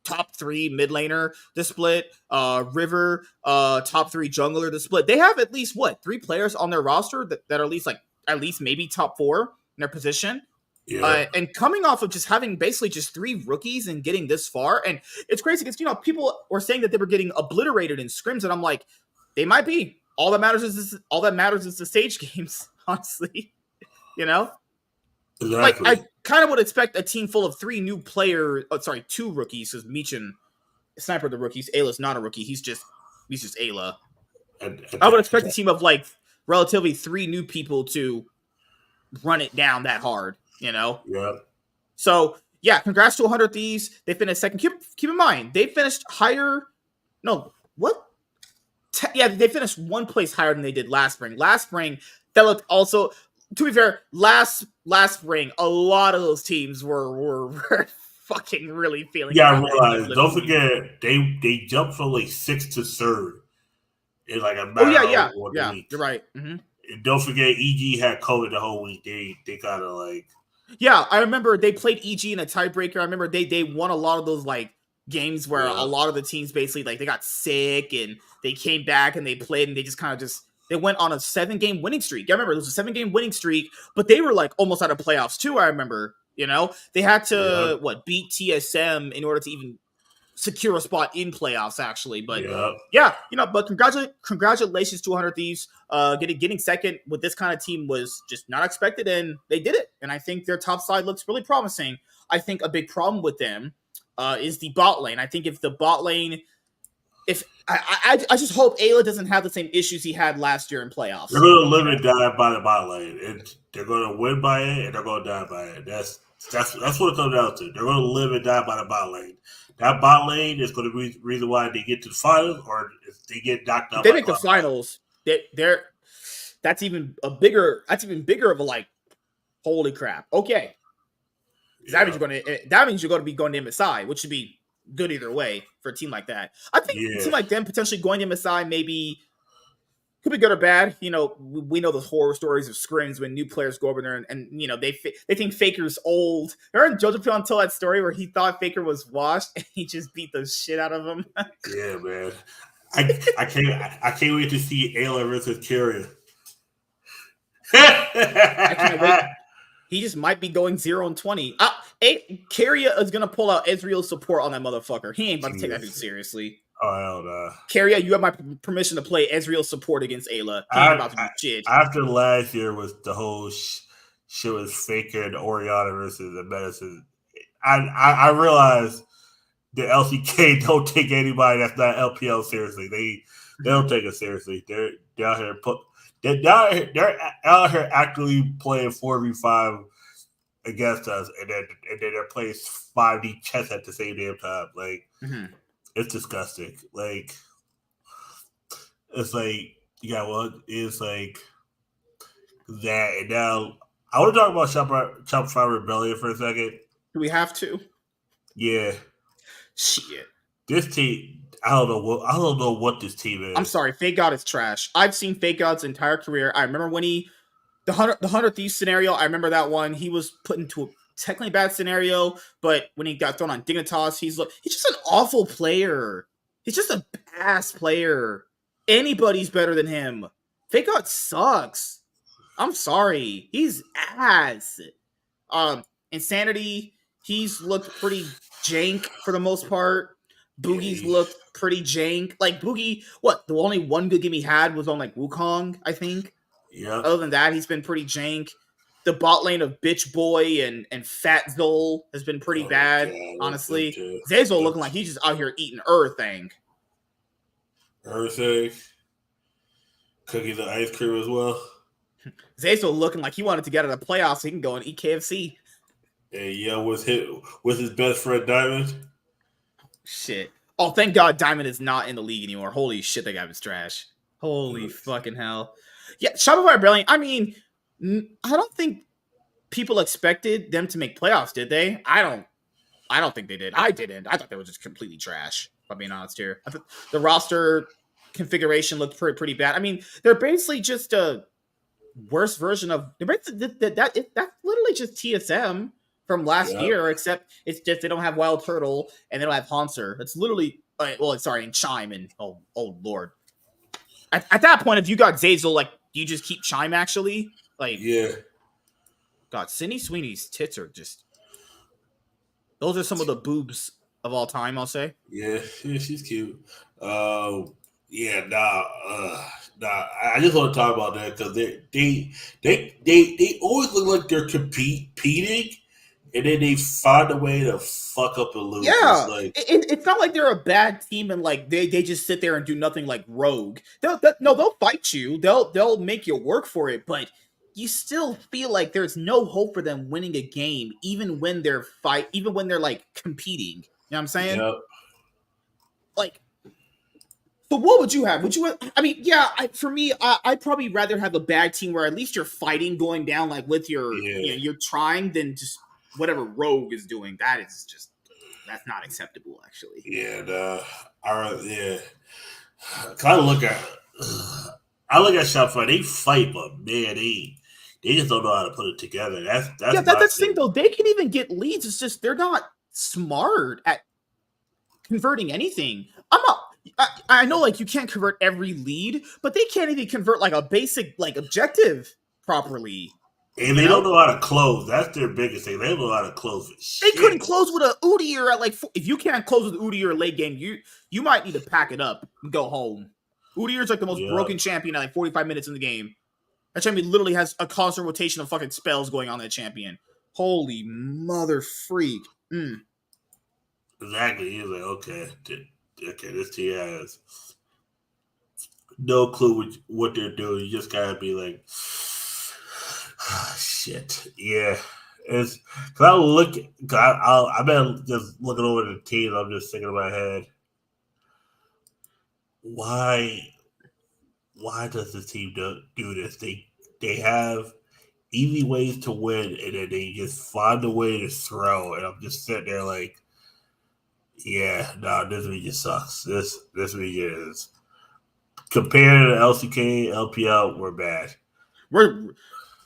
top 3 mid laner to split. River, top 3 jungler to split. They have at least 3 players on their roster that are at least maybe top 4 in their position. Yeah. And coming off of just having basically just 3 rookies and getting this far, and it's crazy because people were saying that they were getting obliterated in scrims, and I'm like, they might be. All that matters is the stage games, honestly. Exactly. Like I kind of would expect a team full of 3 new players. Oh, sorry, 2 rookies. Because Meechin, Sniper, the rookies. Ayla's not a rookie. He's just Ayla. I would expect a team of relatively 3 new people to run it down that hard. Yeah. So yeah, congrats to 100 Thieves. They finished second. Keep in mind they finished higher. No, what? They finished 1 place higher than they did last spring. Last spring, that looked also. To be fair, last spring, a lot of those teams were fucking really feeling. Yeah, I realize. Don't forget, they jumped from 6th to 3rd in a matter of 1 week. You're right. Mm-hmm. And don't forget, EG had COVID the whole week. They kind of Yeah, I remember they played EG in a tiebreaker. I remember they won a lot of those games where a lot of the teams basically they got sick and they came back and they played and they just kind of they went on a 7-game winning streak. I remember it was a 7-game winning streak, but they were almost out of playoffs too. I remember, they had to beat TSM in order to even secure a spot in playoffs, actually. But Yep. yeah, but congratulations to 100 Thieves. Getting second with this kind of team was just not expected, and they did it. And I think their top side looks really promising. I think a big problem with them is the bot lane. I think if the bot lane, if I just hope Ayla doesn't have the same issues he had last year in playoffs. They're going to live and die by the bot lane, and they're going to win by it, and they're going to die by it. That's what it comes down to. They're going to live and die by the bot lane. That bot lane is going to be the reason why they get to the finals, or if they get knocked out. If they make the finals, that's even bigger of a like, holy crap. Okay, yeah. That means you're going to be going to MSI, which should be good either way for a team like that. I think a team like them potentially going to MSI maybe could be good or bad. We know the horror stories of scrims when new players go over there and they think Faker's old. Remember JoJo until that story where he thought Faker was washed and he just beat the shit out of him? Yeah, man. I can't wait to see Ayla versus Carrier. I can't wait. He just might be going 0-20. Carrier is gonna pull out Ezreal's support on that motherfucker. He ain't about to take that dude seriously. Oh, hell no. Carrier, you have my permission to play Ezreal support against Ayla. He ain't about to do shit. After last year was the whole shit was Faker and Orianna versus the Medicine. I realized the LCK don't take anybody that's not LPL seriously. They don't take it seriously. They're out here they're out here actually playing 4v5 against us, and then they're playing 5D chess at the same damn time. Like, it's disgusting. Like, it's like, it's like that. And now I want to talk about Shopify Rebellion for a second. Do we have to? Yeah. Shit. This team, I don't know what this team is. I'm sorry, Fake God is trash. I've seen Fake God's entire career. I remember when the 100 Thieves scenario, I remember that one. He was put into a technically bad scenario, but when he got thrown on Dignitas, he's just an awful player. He's just a ass player. Anybody's better than him. Fake God sucks. I'm sorry. He's ass. Insanity, he's looked pretty jank for the most part. Boogie's looked pretty jank. Like, Boogie, the only one good game he had was on, like, Wukong, I think. Yeah. Other than that, he's been pretty jank. The bot lane of Bitch Boy and Fat Zol has been pretty bad, honestly. Zazol looking like he's just out here eating everything. Everything? Cookies and ice cream as well? Zazol looking like he wanted to get out of the playoffs so he can go and eat KFC. And was his best friend Diamond? Shit. Oh, thank God Diamond is not in the league anymore. Holy shit, that guy was trash. Holy fucking hell. Yeah, Shopify Rebellion, I mean, I don't think people expected them to make playoffs, did they? I don't think they did. I didn't. I thought they were just completely trash, if I'm being honest here. I thought the roster configuration looked pretty bad. I mean, they're basically just a worse version of... That's literally just TSM from last year, except it's just they don't have Wild Turtle and they don't have Hanser. It's literally... and Chime and... Oh, Lord. At that point, if you got Zazul, like, you just keep Chime, actually? Like... Yeah. God, Sydney Sweeney's tits are just... Those are some of the boobs of all time, I'll say. Yeah, she's cute. I just want to talk about that because they always look like they're competing, and then they find a way to fuck up and lose. Yeah, it's not like they're a bad team and like they just sit there and do nothing like Rogue. They'll fight you. They'll make you work for it, but you still feel like there's no hope for them winning a game, even when they're like competing. You know what I'm saying? Yep. Like, so what would you have? I mean, yeah, for me, I'd probably rather have a bad team where at least you're fighting going down, like with you're trying, than just whatever Rogue is doing. That's not acceptable, actually. Yeah, I look at Shopify. They fight, but man, they just don't know how to put it together. That's the thing though. They can even get leads. It's just they're not smart at converting anything. I know, like, you can't convert every lead, but they can't even convert like a basic like objective properly. And they don't know how to close. That's their biggest thing. They don't know how to close with They couldn't shit. close with a Udyr at like if you can't close with Udyr late game, you might need to pack it up and go home. Udyr's like the most broken champion at like 45 minutes in the game. That champion literally has a constant rotation of fucking spells going on that champion. Holy mother freak. Exactly. He's like, okay, this team has no clue what they're doing. You just gotta be like, shit. Yeah. It's because I've been just looking over the team. I'm just thinking in my head, why does this team do this? They have easy ways to win, and then they just find a way to throw. And I'm just sitting there like, yeah, no, this league just sucks. This league is compared to LCK, LPL, we're bad.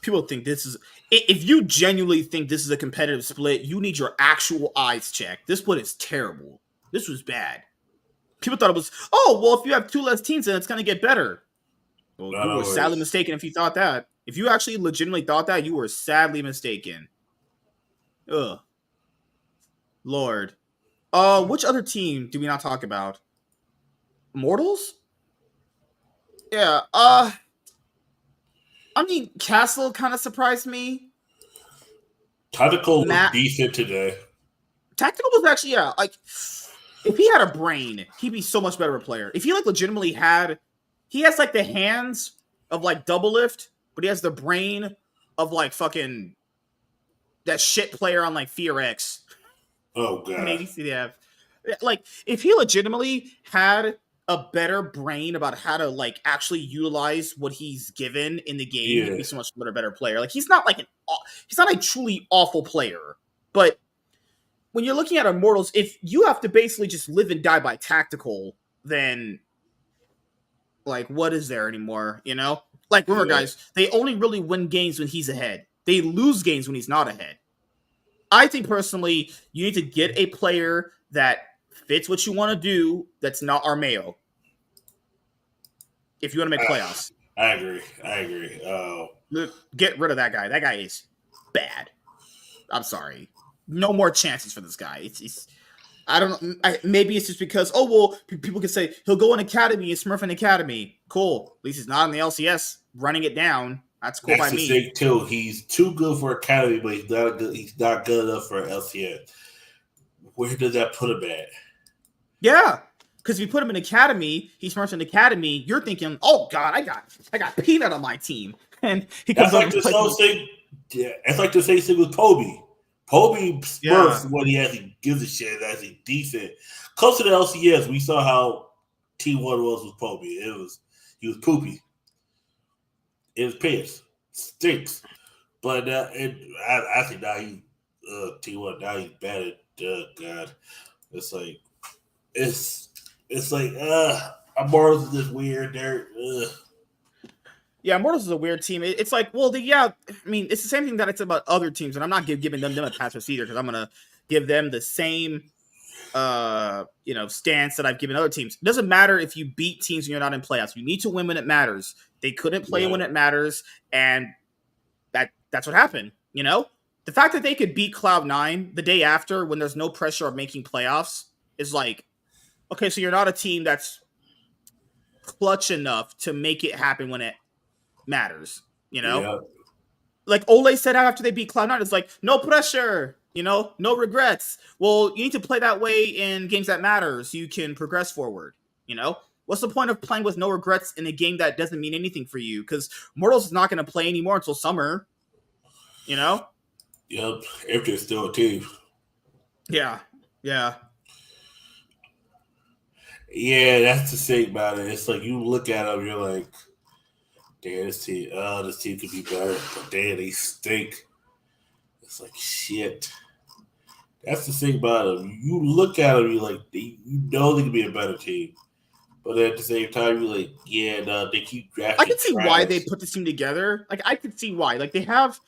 People think this is. If you genuinely think this is a competitive split, you need your actual eyes checked. This split is terrible. This was bad. People thought it was, oh, well, if you have 2 less teams, then it's going to get better. Well, you were sadly mistaken if you thought that. If you actually legitimately thought that, you were sadly mistaken. Ugh. Lord. Which other team do we not talk about? Immortals? Yeah, I mean, Castle kind of surprised me. Tactical was decent today. Tactical was actually, yeah, like, if he had a brain, he'd be so much better a player. If he, like, legitimately he has, like, the hands of, like, double lift, but he has the brain of, like, fucking that shit player on, like, Fear X. Oh, God. Maybe CDF. Like, if he legitimately had a better brain about how to, like, actually utilize what he's given in the game, he'd be so much better player. Like, he's not, like, he's not a truly awful player, but when you're looking at Immortals, if you have to basically just live and die by tactical, then, like, what is there anymore, you know? Like, remember, guys, they only really win games when he's ahead. They lose games when he's not ahead. I think, personally, you need to get a player that fits what you want to do that's not Armeo. If you want to make playoffs. I agree. Get rid of that guy. That guy is bad. I'm sorry. No more chances for this guy. It's I don't know. Maybe it's just because, oh, well, people can say he'll go in Academy and Smurf in Academy. Cool. At least he's not in the LCS running it down. That's cool by me. Thing too. He's too good for Academy, but he's not good enough for LCS. Where does that put him at? Yeah. Because if you put him in Academy, he Smurfs in Academy, you're thinking, oh, God, I got Peanut on my team. And he comes That's like the same thing. Yeah, it's like the same thing with Poby. Poby Smurfs when he actually gives a shit, actually decent. Close to the LCS, we saw how T1 was with Poby. He was poopy. It was piss. Stinks. But I think now he's T1. Now he's bad at God. It's like Immortals is just weird. Yeah, Immortals is a weird team. It's like, well, I mean, it's the same thing that I said about other teams, and I'm not giving them a pass either because I'm gonna give them the same, stance that I've given other teams. It doesn't matter if you beat teams and you're not in playoffs. You need to win when it matters. They couldn't play when it matters, and that's what happened. You know, the fact that they could beat Cloud9 the day after when there's no pressure of making playoffs is like, okay, so you're not a team that's clutch enough to make it happen when it matters, you know? Yeah. Like Ole said after they beat Cloud9, it's like, no pressure, no regrets. Well, you need to play that way in games that matter so you can progress forward, What's the point of playing with no regrets in a game that doesn't mean anything for you? Because Mortals is not going to play anymore until summer, Yep, if they're still a team. Yeah. Yeah, that's the thing about it. It's like you look at them, you're like, damn, this team could be better, but damn, they stink. It's like shit. That's the thing about them. You look at them, you're like, they could be a better team, but at the same time, you're like, yeah, no, they keep drafting. I can see why they put this team together. Like, I could see why. Like, they have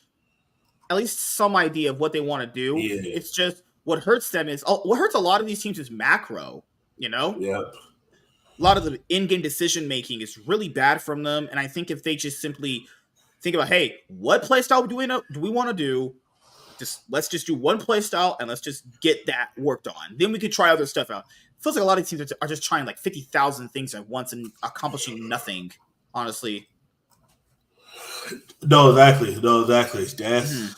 at least some idea of what they want to do. Yeah. It's just what hurts them is what hurts a lot of these teams is macro. Yep. A lot of the in-game decision making is really bad from them, and I think if they just simply think about, hey, what playstyle do we want to do? Let's just do one playstyle and let's just get that worked on. Then we could try other stuff out. It feels like a lot of teams are just trying like 50,000 things at once and accomplishing nothing. Honestly. No, exactly. Mm-hmm.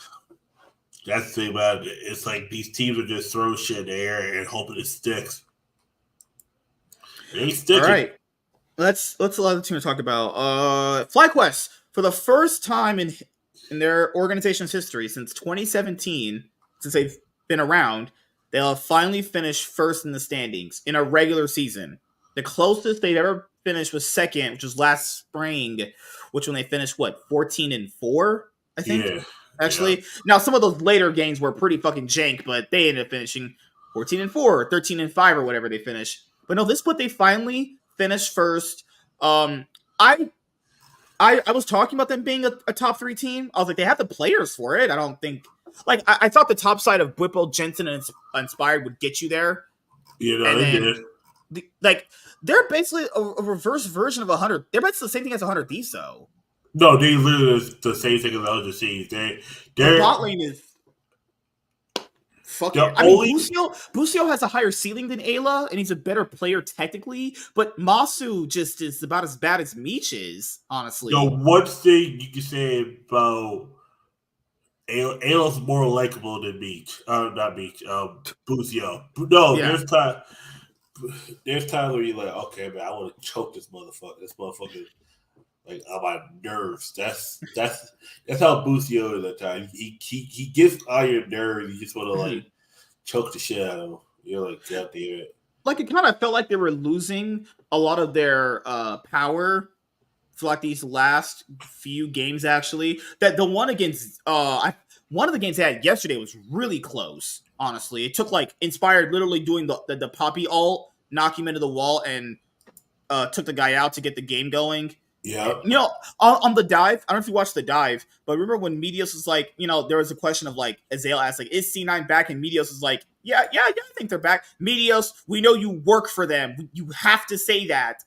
That's the thing about it. It's like these teams are just throwing shit in the air and hoping it sticks. It ain't sticking. All right. Let's a lot of the team to talk about. FlyQuest, for the first time in their organization's history since 2017, since they've been around, they'll have finally finished first in the standings in a regular season. The closest they've ever finished was second, which was last spring, which when they finished 14-4, I think. Yeah. Actually, now some of those later games were pretty fucking jank, but they ended up finishing 14-4, or 13-5, or whatever they finished. But no, this split they finally finished first. I was talking about them being a top 3 team. I was like, they have the players for it. I don't think I thought the top side of Whipple, Jensen, and Inspired would get you there. They did. They're basically a reverse version of 100. They're basically the same thing as 100 Thieves, though. No, they literally the same thing as the other teams. Their bot lane is fucking. Busio has a higher ceiling than Ayla, and he's a better player technically. But Masu just is about as bad as Meech is, honestly. The one thing you can say about Ayla's more likable than Meech. Not Meech. Busio. No, yeah. There's times where you're like, okay, man, I want to choke this motherfucker. This motherfucker. Like on my nerves. That's how Busio is at times. He gets on your nerves. You just want to like choke the shit out of him. You're like, God damn it. Like, it kind of felt like they were losing a lot of their power for like these last few games. Actually, that the one against one of the games they had yesterday was really close. Honestly, it took like Inspired literally doing the Poppy ult, knock him into the wall, and took the guy out to get the game going. Yeah. On the dive, I don't know if you watched the dive, but remember when Medios was like, there was a question of like, Azale asked, like, is C9 back? And Medios was like, yeah, I think they're back. Medios, we know you work for them. You have to say that.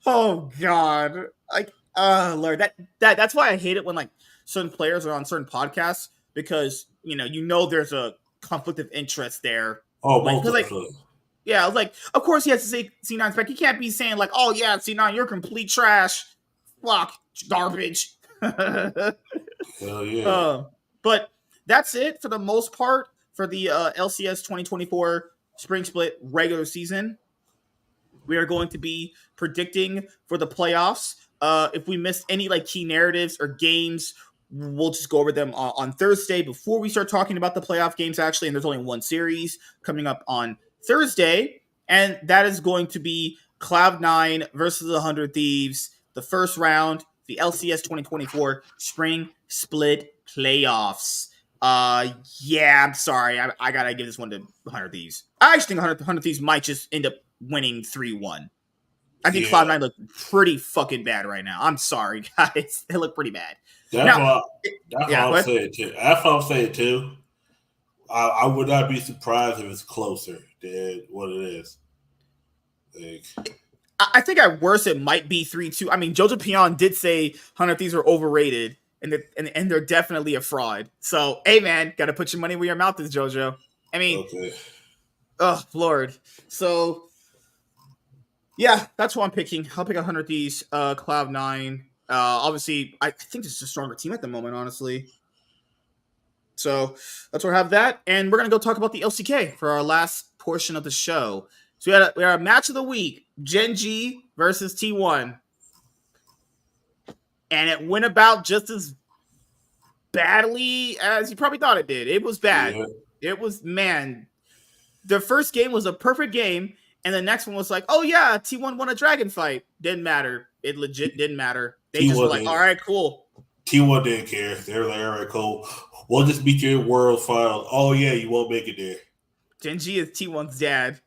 Oh, God. Like, Lord, that's why I hate it when like certain players are on certain podcasts, because, there's a conflict of interest there. Oh, like, yeah, I was like, of course he has to say C9's back. He can't be saying like, oh yeah, C9, you're complete trash. Fuck, garbage. Hell yeah. But that's it for the most part for the LCS 2024 Spring Split regular season. We are going to be predicting for the playoffs. If we missed any like key narratives or games, we'll just go over them on Thursday before we start talking about the playoff games, actually. And there's only one series coming up on Thursday, and that is going to be Cloud9 versus 100 Thieves, the first round, the LCS 2024 Spring Split Playoffs. I'm sorry. I gotta give this one to 100 Thieves. I actually think 100 Thieves might just end up winning 3-1. I think Cloud9 look pretty fucking bad right now. I'm sorry, guys. They look pretty bad. That's what I'm saying, too. That's what I'm saying, too. I would not be surprised if it's closer than what it is. I think at worst it might be 3-2. I mean, Jojo Pion did say 100 Thieves are overrated, and they're definitely a fraud. So, hey, man, got to put your money where your mouth is, Jojo. I mean, okay. Oh, Lord. So, yeah, that's what I'm picking. I'll pick 100 Thieves, Cloud9. Obviously, I think it's a stronger team at the moment, honestly. So that's where I have that. And we're going to go talk about the LCK for our last portion of the show. So we had a match of the week, Gen G versus T1. And it went about just as badly as you probably thought it did. It was bad. Yeah. It was, man, the first game was a perfect game. And the next one was like, oh, yeah, T1 won a dragon fight. Didn't matter. It legit didn't matter. They T1 just were like, all right, cool. T1 didn't care. They were like, all right, cool. We'll just beat you in World Final. Oh, yeah, you won't make it there. Gen G is T1's dad.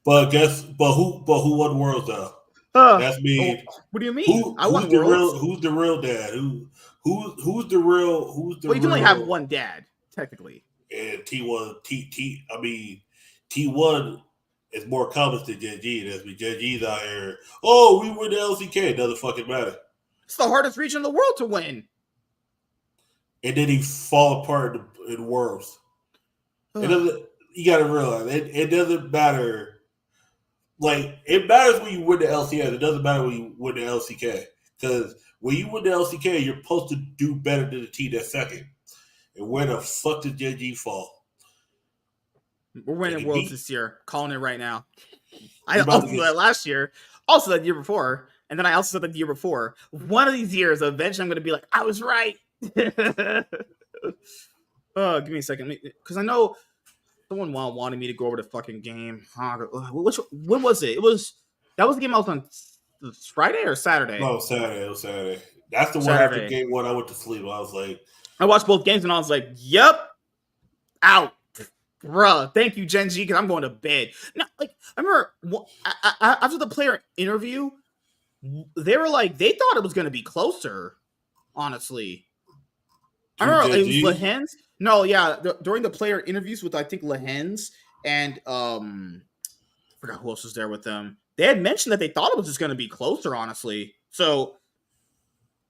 But who won Worlds, though? That's me. What do you mean? Who's the real dad? Who's the real? Well, you can only have one dad, technically. And T1 is more common than Gen G. That's me. Gen G's out here. Oh, we win the LCK. Doesn't fucking matter. It's the hardest region in the world to win. And then he fall apart in Worlds. It doesn't. You got to realize it doesn't matter. Like, it matters when you win the LCS. It doesn't matter when you win the LCK. Because when you win the LCK, you're supposed to do better than the team that's second. And where the fuck did JG fall? We're winning Worlds this year. Calling it right now. I also said that last year. Also that year before. And then I also said that the year before. One of these years, eventually I'm going to be like, I was right. Oh, give me a second. Because I know someone wanted me to go over the fucking game. When was it? That was the game I was on Friday or Saturday? No, Saturday. It was Saturday. That's the one after game one I went to sleep. I was like, I watched both games and I was like, yep, out. Bruh, thank you, Gen G, because I'm going to bed. Now, like, I remember after the player interview, they were like, they thought it was going to be closer, honestly. I remember it was Lehens. No, yeah, during the player interviews with, I think, Lehens and, I forgot who else was there with them. They had mentioned that they thought it was just going to be closer, honestly. So,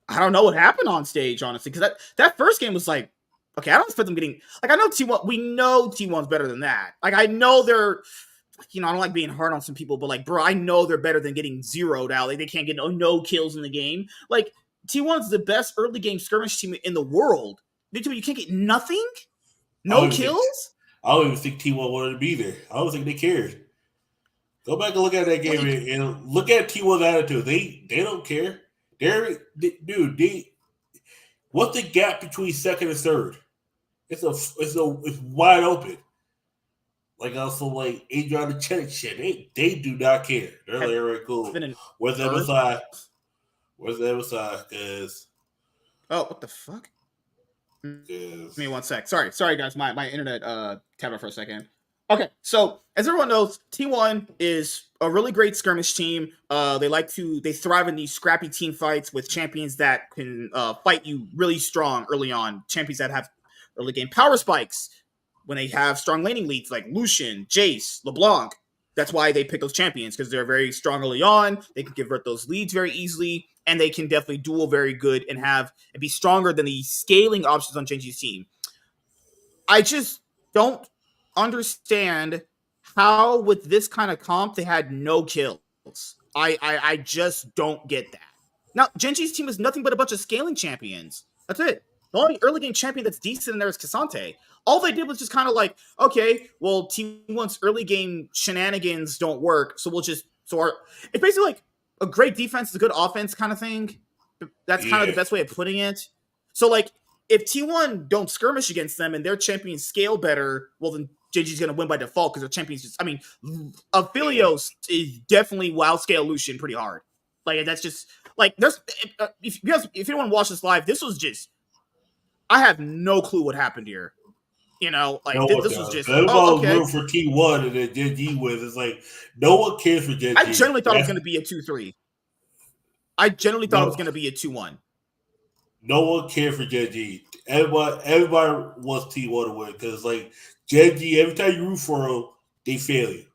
I don't know what happened on stage, honestly, because that first game was like, okay, I don't expect them getting, like, I know T1, we know T1's better than that. Like, I know they're, I don't like being hard on some people, but, like, bro, I know they're better than getting zeroed out. Like, they can't get no kills in the game. Like, T1's the best early game skirmish team in the world. You can't get nothing? No kills? I don't even think T1 wanted to be there. I don't think they cared. Go back and look at that game and look at T1's attitude. They don't care. What's the gap between second and third? It's wide open. Like, also, like, Adrian the Chenick shit. They do not care. They're like, all right, cool. Where's the MSI? Where's the MSI? Because what the fuck? Give me 1 sec. Sorry, guys. My internet tapped out for a second. Okay, so as everyone knows, T1 is a really great skirmish team. They thrive in these scrappy team fights with champions that can fight you really strong early on. Champions that have early game power spikes when they have strong laning leads like Lucian, Jace, LeBlanc. That's why they pick those champions, because they're very strong early on. They can convert those leads very easily, and they can definitely duel very good and be stronger than the scaling options on Genji's team. I just don't understand how, with this kind of comp, they had no kills. I just don't get that. Now, Genji's team is nothing but a bunch of scaling champions. That's it. The only early game champion that's decent in there is Cassante. All they did was just kind of like, okay, well, T1's early game shenanigans don't work, so it's basically like a great defense is a good offense kind of thing. That's kind of the best way of putting it. So, like, if T1 don't skirmish against them and their champions scale better, well, then JG's going to win by default because their champions just, Aphelios is definitely WoW scale Lucian pretty hard. Like, that's just, like, if anyone watched this live, this was just, I have no clue what happened here. This was just, okay. Room for T1 and then JG wins. It's like, no one cares for JG. I generally thought it was going to be a 2-3. I generally thought it was going to be a 2-1. No one cared for JG. Everybody wants T1 to win because, like, JG, every time you root for them, they fail you.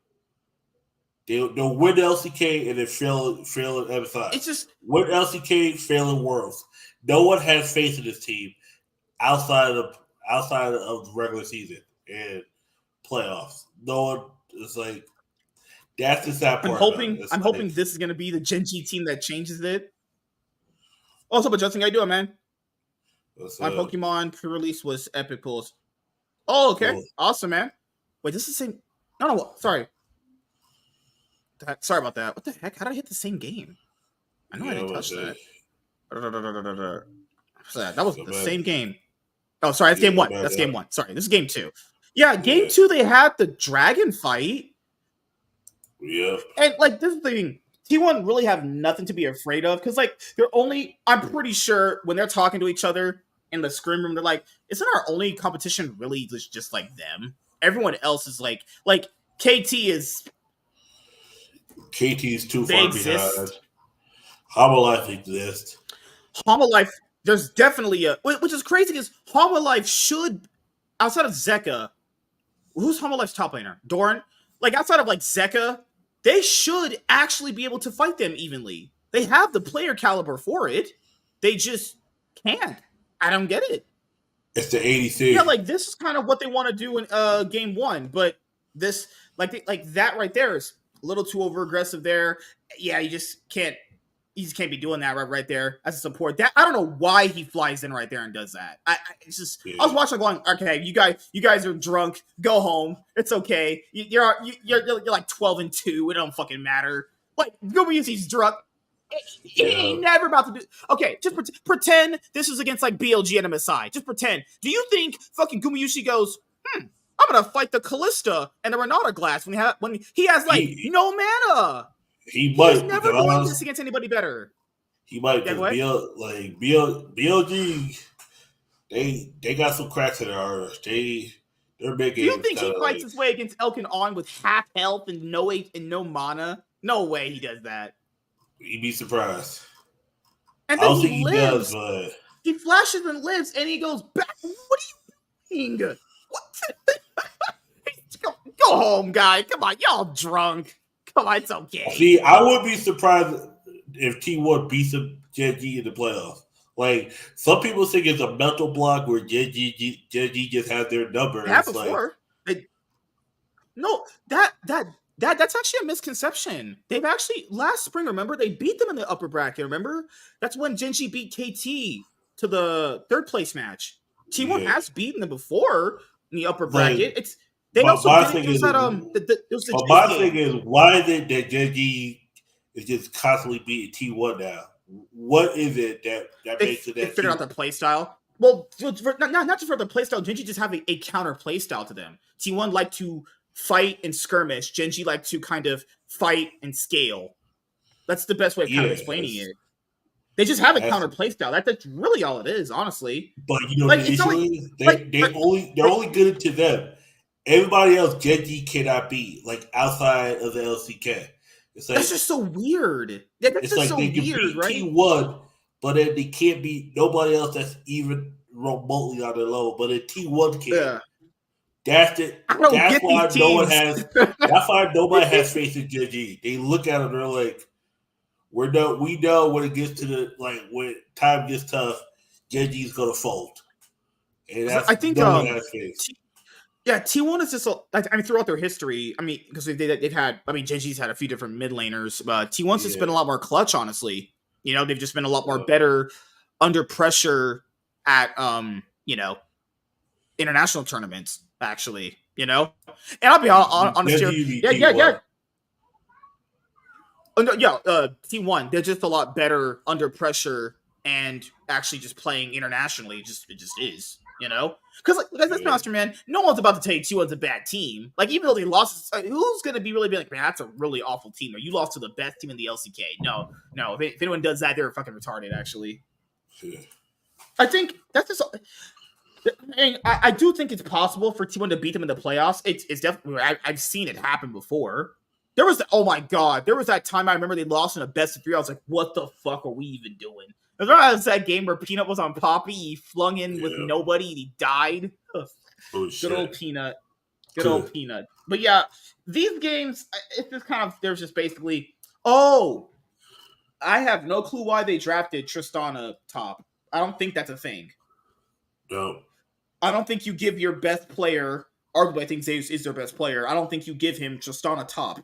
They'll win the LCK and then fail in MSI. It's just win LCK, fail in Worlds. No one has faith in this team outside of the regular season and playoffs. No one is like, that's the sad part. I'm hoping this is going to be the Genji team that changes it. Also, but Justin, how you doing, man? My Pokemon pre-release was Epic Pools. Oh, okay. Cool. Awesome, man. Wait, this is the same. No, sorry. Sorry about that. What the heck? How did I hit the same game? I know I didn't touch that. That was the same game. Oh, sorry. That's game one. That's game one. Sorry. This is game two. Yeah, game two, they had the dragon fight. Yeah. And, like, this is the thing. T1 really have nothing to be afraid of because, like, I'm pretty sure when they're talking to each other in the scrim room, they're like, isn't our only competition really just like them? Everyone else is like KT's too far behind. Homolife exists. Homolife, there's definitely which is crazy because Homolife should, outside of Zeka, who's Homolife's top laner? Doran? Like, outside of, like, Zeka, they should actually be able to fight them evenly. They have the player caliber for it. They just can't. I don't get it. It's the 86. Yeah, like this is kind of what they want to do in game one, but this like that right there is a little too over aggressive there. Yeah, you just can't be doing that right there as a support. That I don't know why he flies in right there and does that. It's just I was watching going, okay, you guys are drunk. Go home. It's okay. You're like 12-2. It don't fucking matter. Like Gobiusi's drunk. He ain't never about to do. Okay, just pretend this is against like BLG and MSI. Just pretend. Do you think fucking Gumayusi goes, I'm gonna fight the Callista and the Renata Glass when he has like no mana? He's never doing this against anybody better. He might because BLG, they got some cracks in their armor. They're big. Do you think he fights his way against Elkin On with half health and no mana? No way he does that. You'd be surprised. And then he lives. But he flashes and lives, and he goes back. What are you doing? What? Go home, guy. Come on, y'all drunk. Come on, it's okay. See, I would be surprised if T1 beats Genji in the playoffs. Like some people think it's a mental block where Genji just has their number. Yeah, before. No, that's actually a misconception. They've actually last spring, remember, they beat them in the upper bracket. Remember, that's when Genji beat KT to the third place match. T1 has beaten them before in the upper bracket. It's they also did it that my thing is why is it that Genji is just constantly beating T1 now? What is it that makes it that they figured out their play style? Well, not just for the play style. Genji just have a counter play style to them. T1 like to fight and skirmish. Genji like to kind of fight and scale. That's the best way of kind of explaining it. They just have a counter play style. That's really all it is, honestly. But you know like, the issue is they're only good to them. Everybody else, Genji cannot beat, like outside of the LCK. It's like, that's just so weird. That's it's like so they can weird, beat right? T1, but then they can't beat nobody else that's even remotely on the level. But then T1 can. Yeah. That's it. That's why no one has. That's why nobody has faith in Genji. They look at it, they're like, we know when it gets to the when time gets tough, Genji's gonna fold. And that's I think no one has faith. T1 is just. Throughout their history, because they've had. Genji's had a few different mid laners, but T1's just been a lot more clutch. Honestly, they've just been a lot more better under pressure at international tournaments. Actually, and I'll be honest here. Yeah. Oh no, T1. They're just a lot better under pressure and actually just playing internationally. It just is, Because let's be honest, man. No one's about to tell you T1's a bad team. Like even though they lost, who's going to be like, man, that's a really awful team. Or you lost to the best team in the LCK. No. If anyone does that, they're fucking retarded. Actually, I think that's just. I do think it's possible for T1 to beat them in the playoffs. It's definitely I've seen it happen before. There was that time I remember they lost in a best of 3. I was like, what the fuck are we even doing? I was that game where Peanut was on Poppy. He flung in with nobody and he died. Good old Peanut. Old Peanut. But yeah, these games, it's just kind of there's just basically I have no clue why they drafted Tristana top. I don't think that's a thing. No. I don't think you give your best player, arguably I think Zeus is their best player, I don't think you give him Tristana top.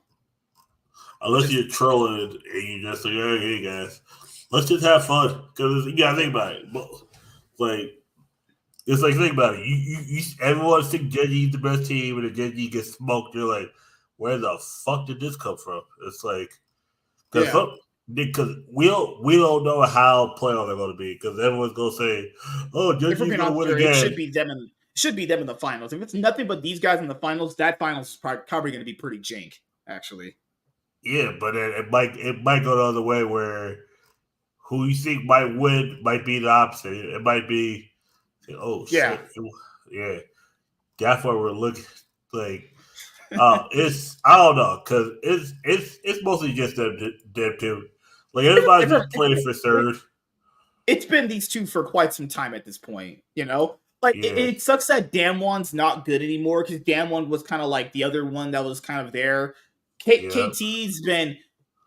Unless you're trolling and you just say, hey guys, let's just have fun. Because you gotta think about it. Think about it. You everyone thinks Genji's the best team and the Genji gets smoked. You're like, where the fuck did this come from? It's like, because we don't know how playoffs are going to be because everyone's going to say, "Oh, Genji's going to win again." It should be them in the finals. If it's nothing but these guys in the finals, that finals is probably going to be pretty jank, actually. Yeah, but it might go the other way where who you think might win might be the opposite. It might be, shit, that's why we're looking like. It's I don't know because it's mostly just them two. Like everybody's just playing for third. It's been these two for quite some time at this point, It sucks that Damwon's not good anymore because Damwon was kind of like the other one that was kind of there. KT's been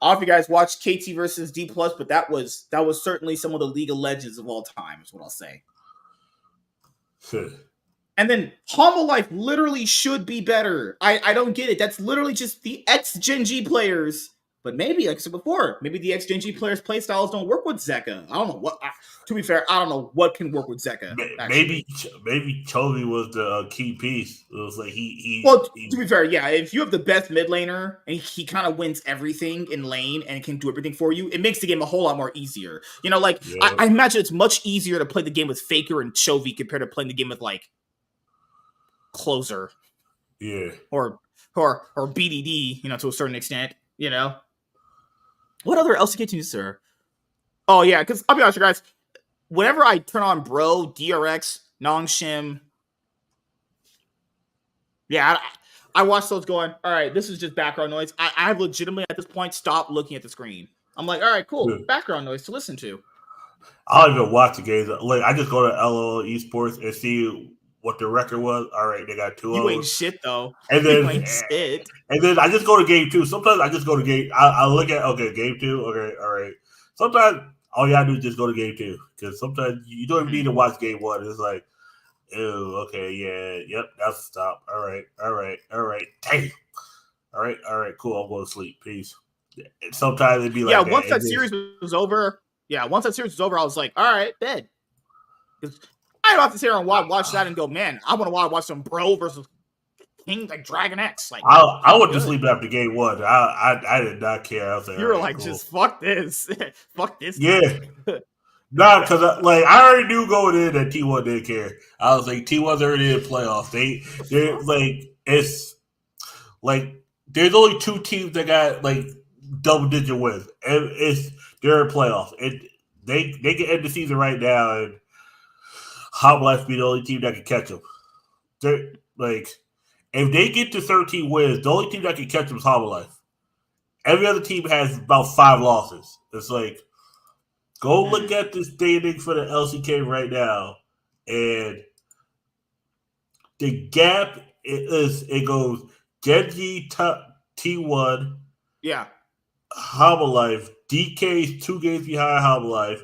I don't know if you guys watched KT versus D Plus, but that was certainly some of the League of Legends of all time, is what I'll say. And then Humble Life literally should be better. I don't get it. That's literally just the ex-Gen G players. But maybe, like I said before, maybe the ex-Gen G players' playstyles don't work with Zeka. I don't know what. To be fair, I don't know what can work with Zeka. Maybe Chovy was the key piece. It was like he. Well, to be fair, yeah, if you have the best mid laner and he kind of wins everything in lane and can do everything for you, it makes the game a whole lot more easier. You know, like I imagine it's much easier to play the game with Faker and Chovy compared to playing the game with like Closer, or BDD, to a certain extent, What other LCK teams are there? Oh yeah, because I'll be honest with you guys, whenever I turn on Bro, DRX, Nongshim, I watch those going, all right, this is just background noise. I've legitimately at this point stopped looking at the screen. I'm like, all right, cool, background noise to listen to. I don't even watch the games. Like I just go to LOL Esports and see what the record was. All right, they got 2-0. You ain't shit though. And then, you ain't shit. And then I just go to game 2. Sometimes I just go to game. I look at game 2. Okay, all right. Sometimes all you gotta do is just go to game 2 because sometimes you don't even need to watch game 1. It's like, oh, okay, yeah, yep, that's stop. All right, damn. All right, cool. I'm going to sleep. Peace. And sometimes it'd be like, once that series was over. Yeah, once that series was over, I was like, all right, bed. I don't have to sit here and watch that and go, man, I want to watch some Bro versus King like Dragon X. Like I went to sleep after game 1. I did not care. I was like, you were like, cool. Just fuck this, fuck this. Yeah, nah, because I already knew going in that T1 didn't care. I was like, T1's already in playoffs. They're like it's like there's only 2 teams that got like double-digit wins, and they're in playoffs. And they can end the season right now, and Life be the only team that can catch them. They're like, if they get to 13 wins, the only team that can catch them is Life. Every other team has about 5 losses. It's like, go look at the standing for the LCK right now, and the gap it goes Genji T1, Life, DK's 2 games behind Life,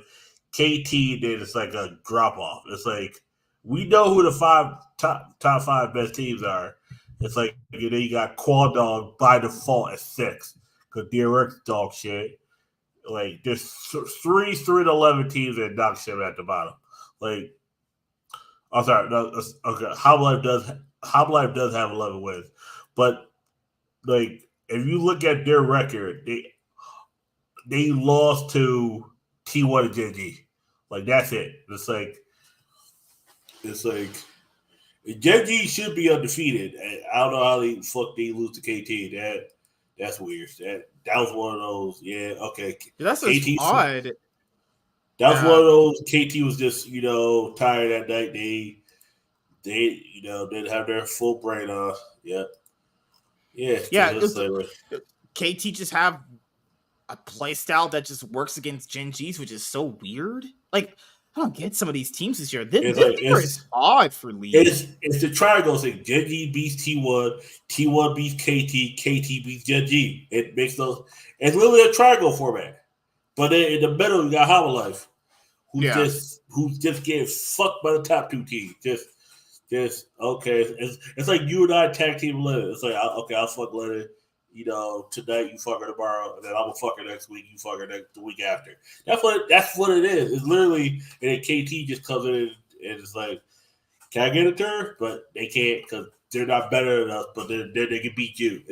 KT, then it's like a drop off. It's like we know who the top 5 best teams are. It's like you got Quad Dog by default at 6 because DRX dog shit. Like there's 3-11 teams that knock shit at the bottom. Like, I'm sorry, no, okay. Life does have 11 wins, but like if you look at their record, they lost to T1 and Genji. Like that's it. It's like Genji should be undefeated. I don't know how they lose to KT. That's weird. That was one of those. Yeah, okay. That's KT, odd. That was one of those. KT was just tired that night. They didn't have their full brain on. Yeah. KT just have a play style that just works against Gen Gs, which is so weird. Like, I don't get some of these teams this year. This year is odd for League. It's the triangle. It's like Gen G beats T1, T1 beats KT, KT beats Gen G. It makes those. It's literally a triangle format. But in the middle, you got Life, who's just getting fucked by the top 2 teams. Just okay. It's like you and I tag team Leonard. It's like I'll fuck Leonard. Tonight you fuck her tomorrow, and then I'm gonna fuck her next week. You fuck her the week after. That's what it is. It's literally, and then KT just comes in and it's like, can I get a turn? But they can't because they're not better than us. But then they can beat you.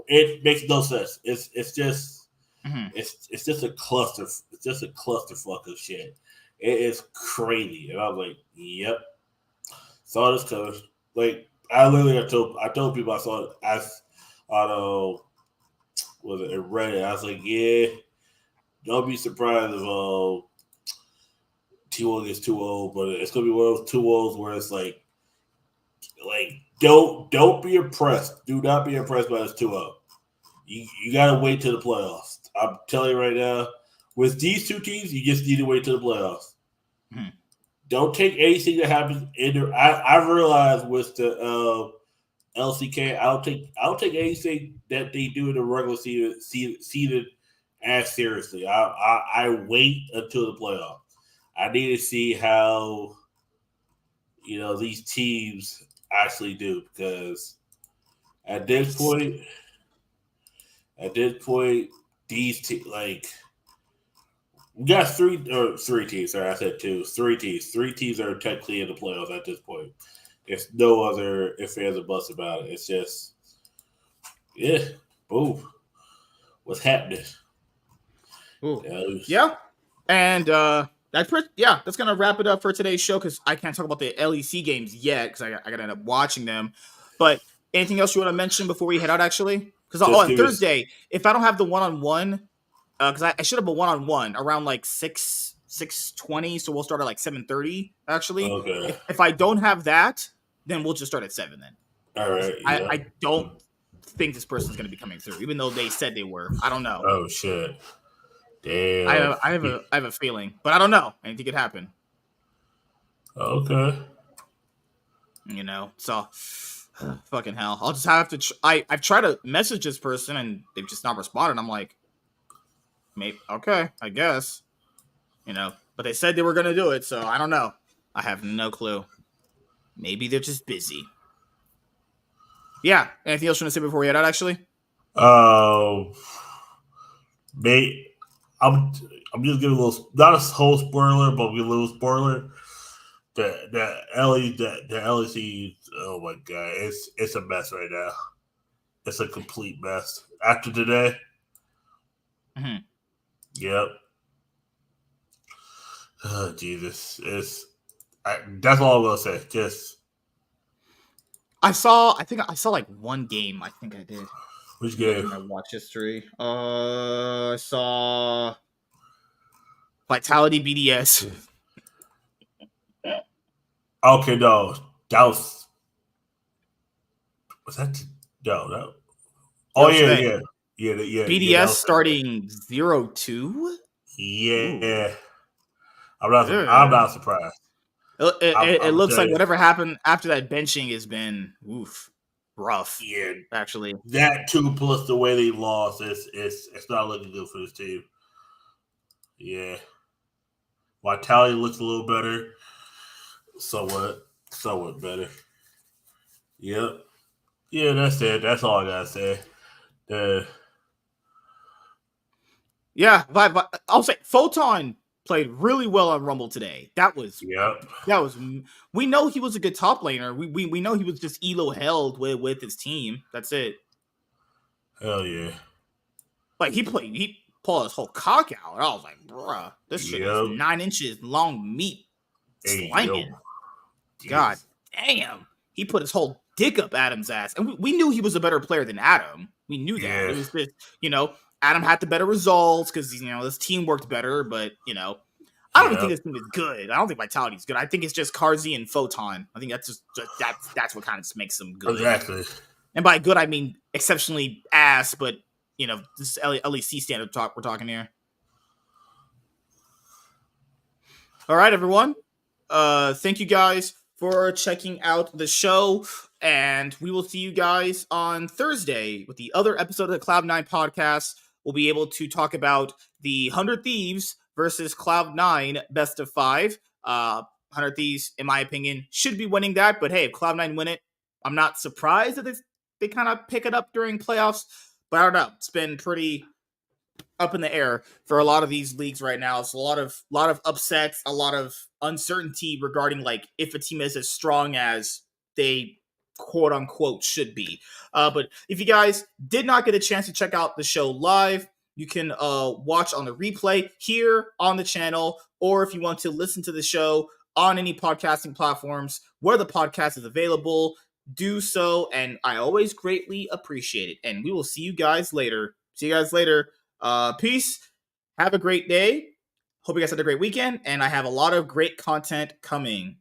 It makes no sense. It's just it's just a cluster. It's just a clusterfuck of shit. It is crazy, and I was like, yep, saw this coming. Like I told people I saw it. Was it Reddit? I was like, yeah, don't be surprised if T1 gets 2-0, but it's gonna be one of those 2-0s where it's like don't be impressed. Do not be impressed by this 2-0. You gotta wait till the playoffs. I'm telling you right now, with these 2 teams, you just need to wait till the playoffs. Don't take anything that happens in there. I realized with the LCK, I'll take anything that they do in the regular season as seriously. I wait until the playoffs. I need to see how these teams actually do, because at this point, these like we got three teams. Sorry, I said two. Three teams. Three teams are technically in the playoffs at this point. There's no other ifs, ands, or buts about it. It's just, yeah, boom. What's happening? Ooh. Yeah. And that's gonna wrap it up for today's show, because I can't talk about the LEC games yet because I gotta end up watching them. But anything else you want to mention before we head out? Actually, because on Thursday, if I don't have the one-on-one, because I should have a one-on-one around like 6:20, so we'll start at like 7:30. Actually, okay. If I don't have that, then we'll just start at 7 then. All right. Yeah. I don't think this person's gonna be coming through, even though they said they were. I don't know. Oh shit. Damn. I have a feeling, but I don't know. Anything could happen. Okay. So fucking hell. I'll just have to. I've tried to message this person and they've just not responded. I'm like, maybe okay, I guess. But they said they were gonna do it, so I don't know. I have no clue. Maybe they're just busy. Yeah. Anything else you want to say before we head out? Actually. Mate. I'm just giving a little, not a whole spoiler, but a little spoiler. The LEC, oh my god, it's a mess right now. It's a complete mess after today. Mm-hmm. Yep. Oh Jesus, that's all I'm gonna say. Just I think I saw like one game. I think I did. Which game? My watch history. I saw Vitality BDS. Okay, no, that was that? No. Oh yeah. BDS starting 0-2. Yeah. I'm not surprised. It looks like whatever happened after that benching has been rough. Yeah, actually. That too, plus the way they lost, it's not looking good for this team. Yeah, Vitality looks a little better, somewhat better. Yep. Yeah, that's it. That's all I gotta say. Yeah, I'll say Photon played really well on Rumble today. That was we know he was a good top laner. We know he was just elo held with his team. That's it. Hell yeah. Like he pulled his whole cock out. And I was like, bruh, this shit is 9 inches long meat slanging. God damn. He put his whole dick up Adam's ass. And we knew he was a better player than Adam. We knew that. Yeah. It was just, Adam had the better results because this team worked better, but I don't think this team is good. I don't think Vitality is good. I think it's just Karzi and Photon. I think that's just that's what kind of just makes them good. Exactly. And by good I mean exceptionally ass, but this is LEC standard we're talking here. All right, everyone. Thank you guys for checking out the show, and we will see you guys on Thursday with the other episode of the Cloud9 podcast. We'll be able to talk about the 100 Thieves versus Cloud9 best of 5. 100 Thieves, in my opinion, should be winning that, but hey, if Cloud9 win it, I'm not surprised that they kind of pick it up during playoffs, but I don't know. It's been pretty up in the air for a lot of these leagues right now. It's a lot of upsets, a lot of uncertainty regarding like if a team is as strong as they quote unquote should be. But if you guys did not get a chance to check out the show live, you can watch on the replay here on the channel, or if you want to listen to the show on any podcasting platforms where the podcast is available, do so, and I always greatly appreciate it. And we will see you guys later. Peace. Have a great day. Hope you guys had a great weekend, and I have a lot of great content coming.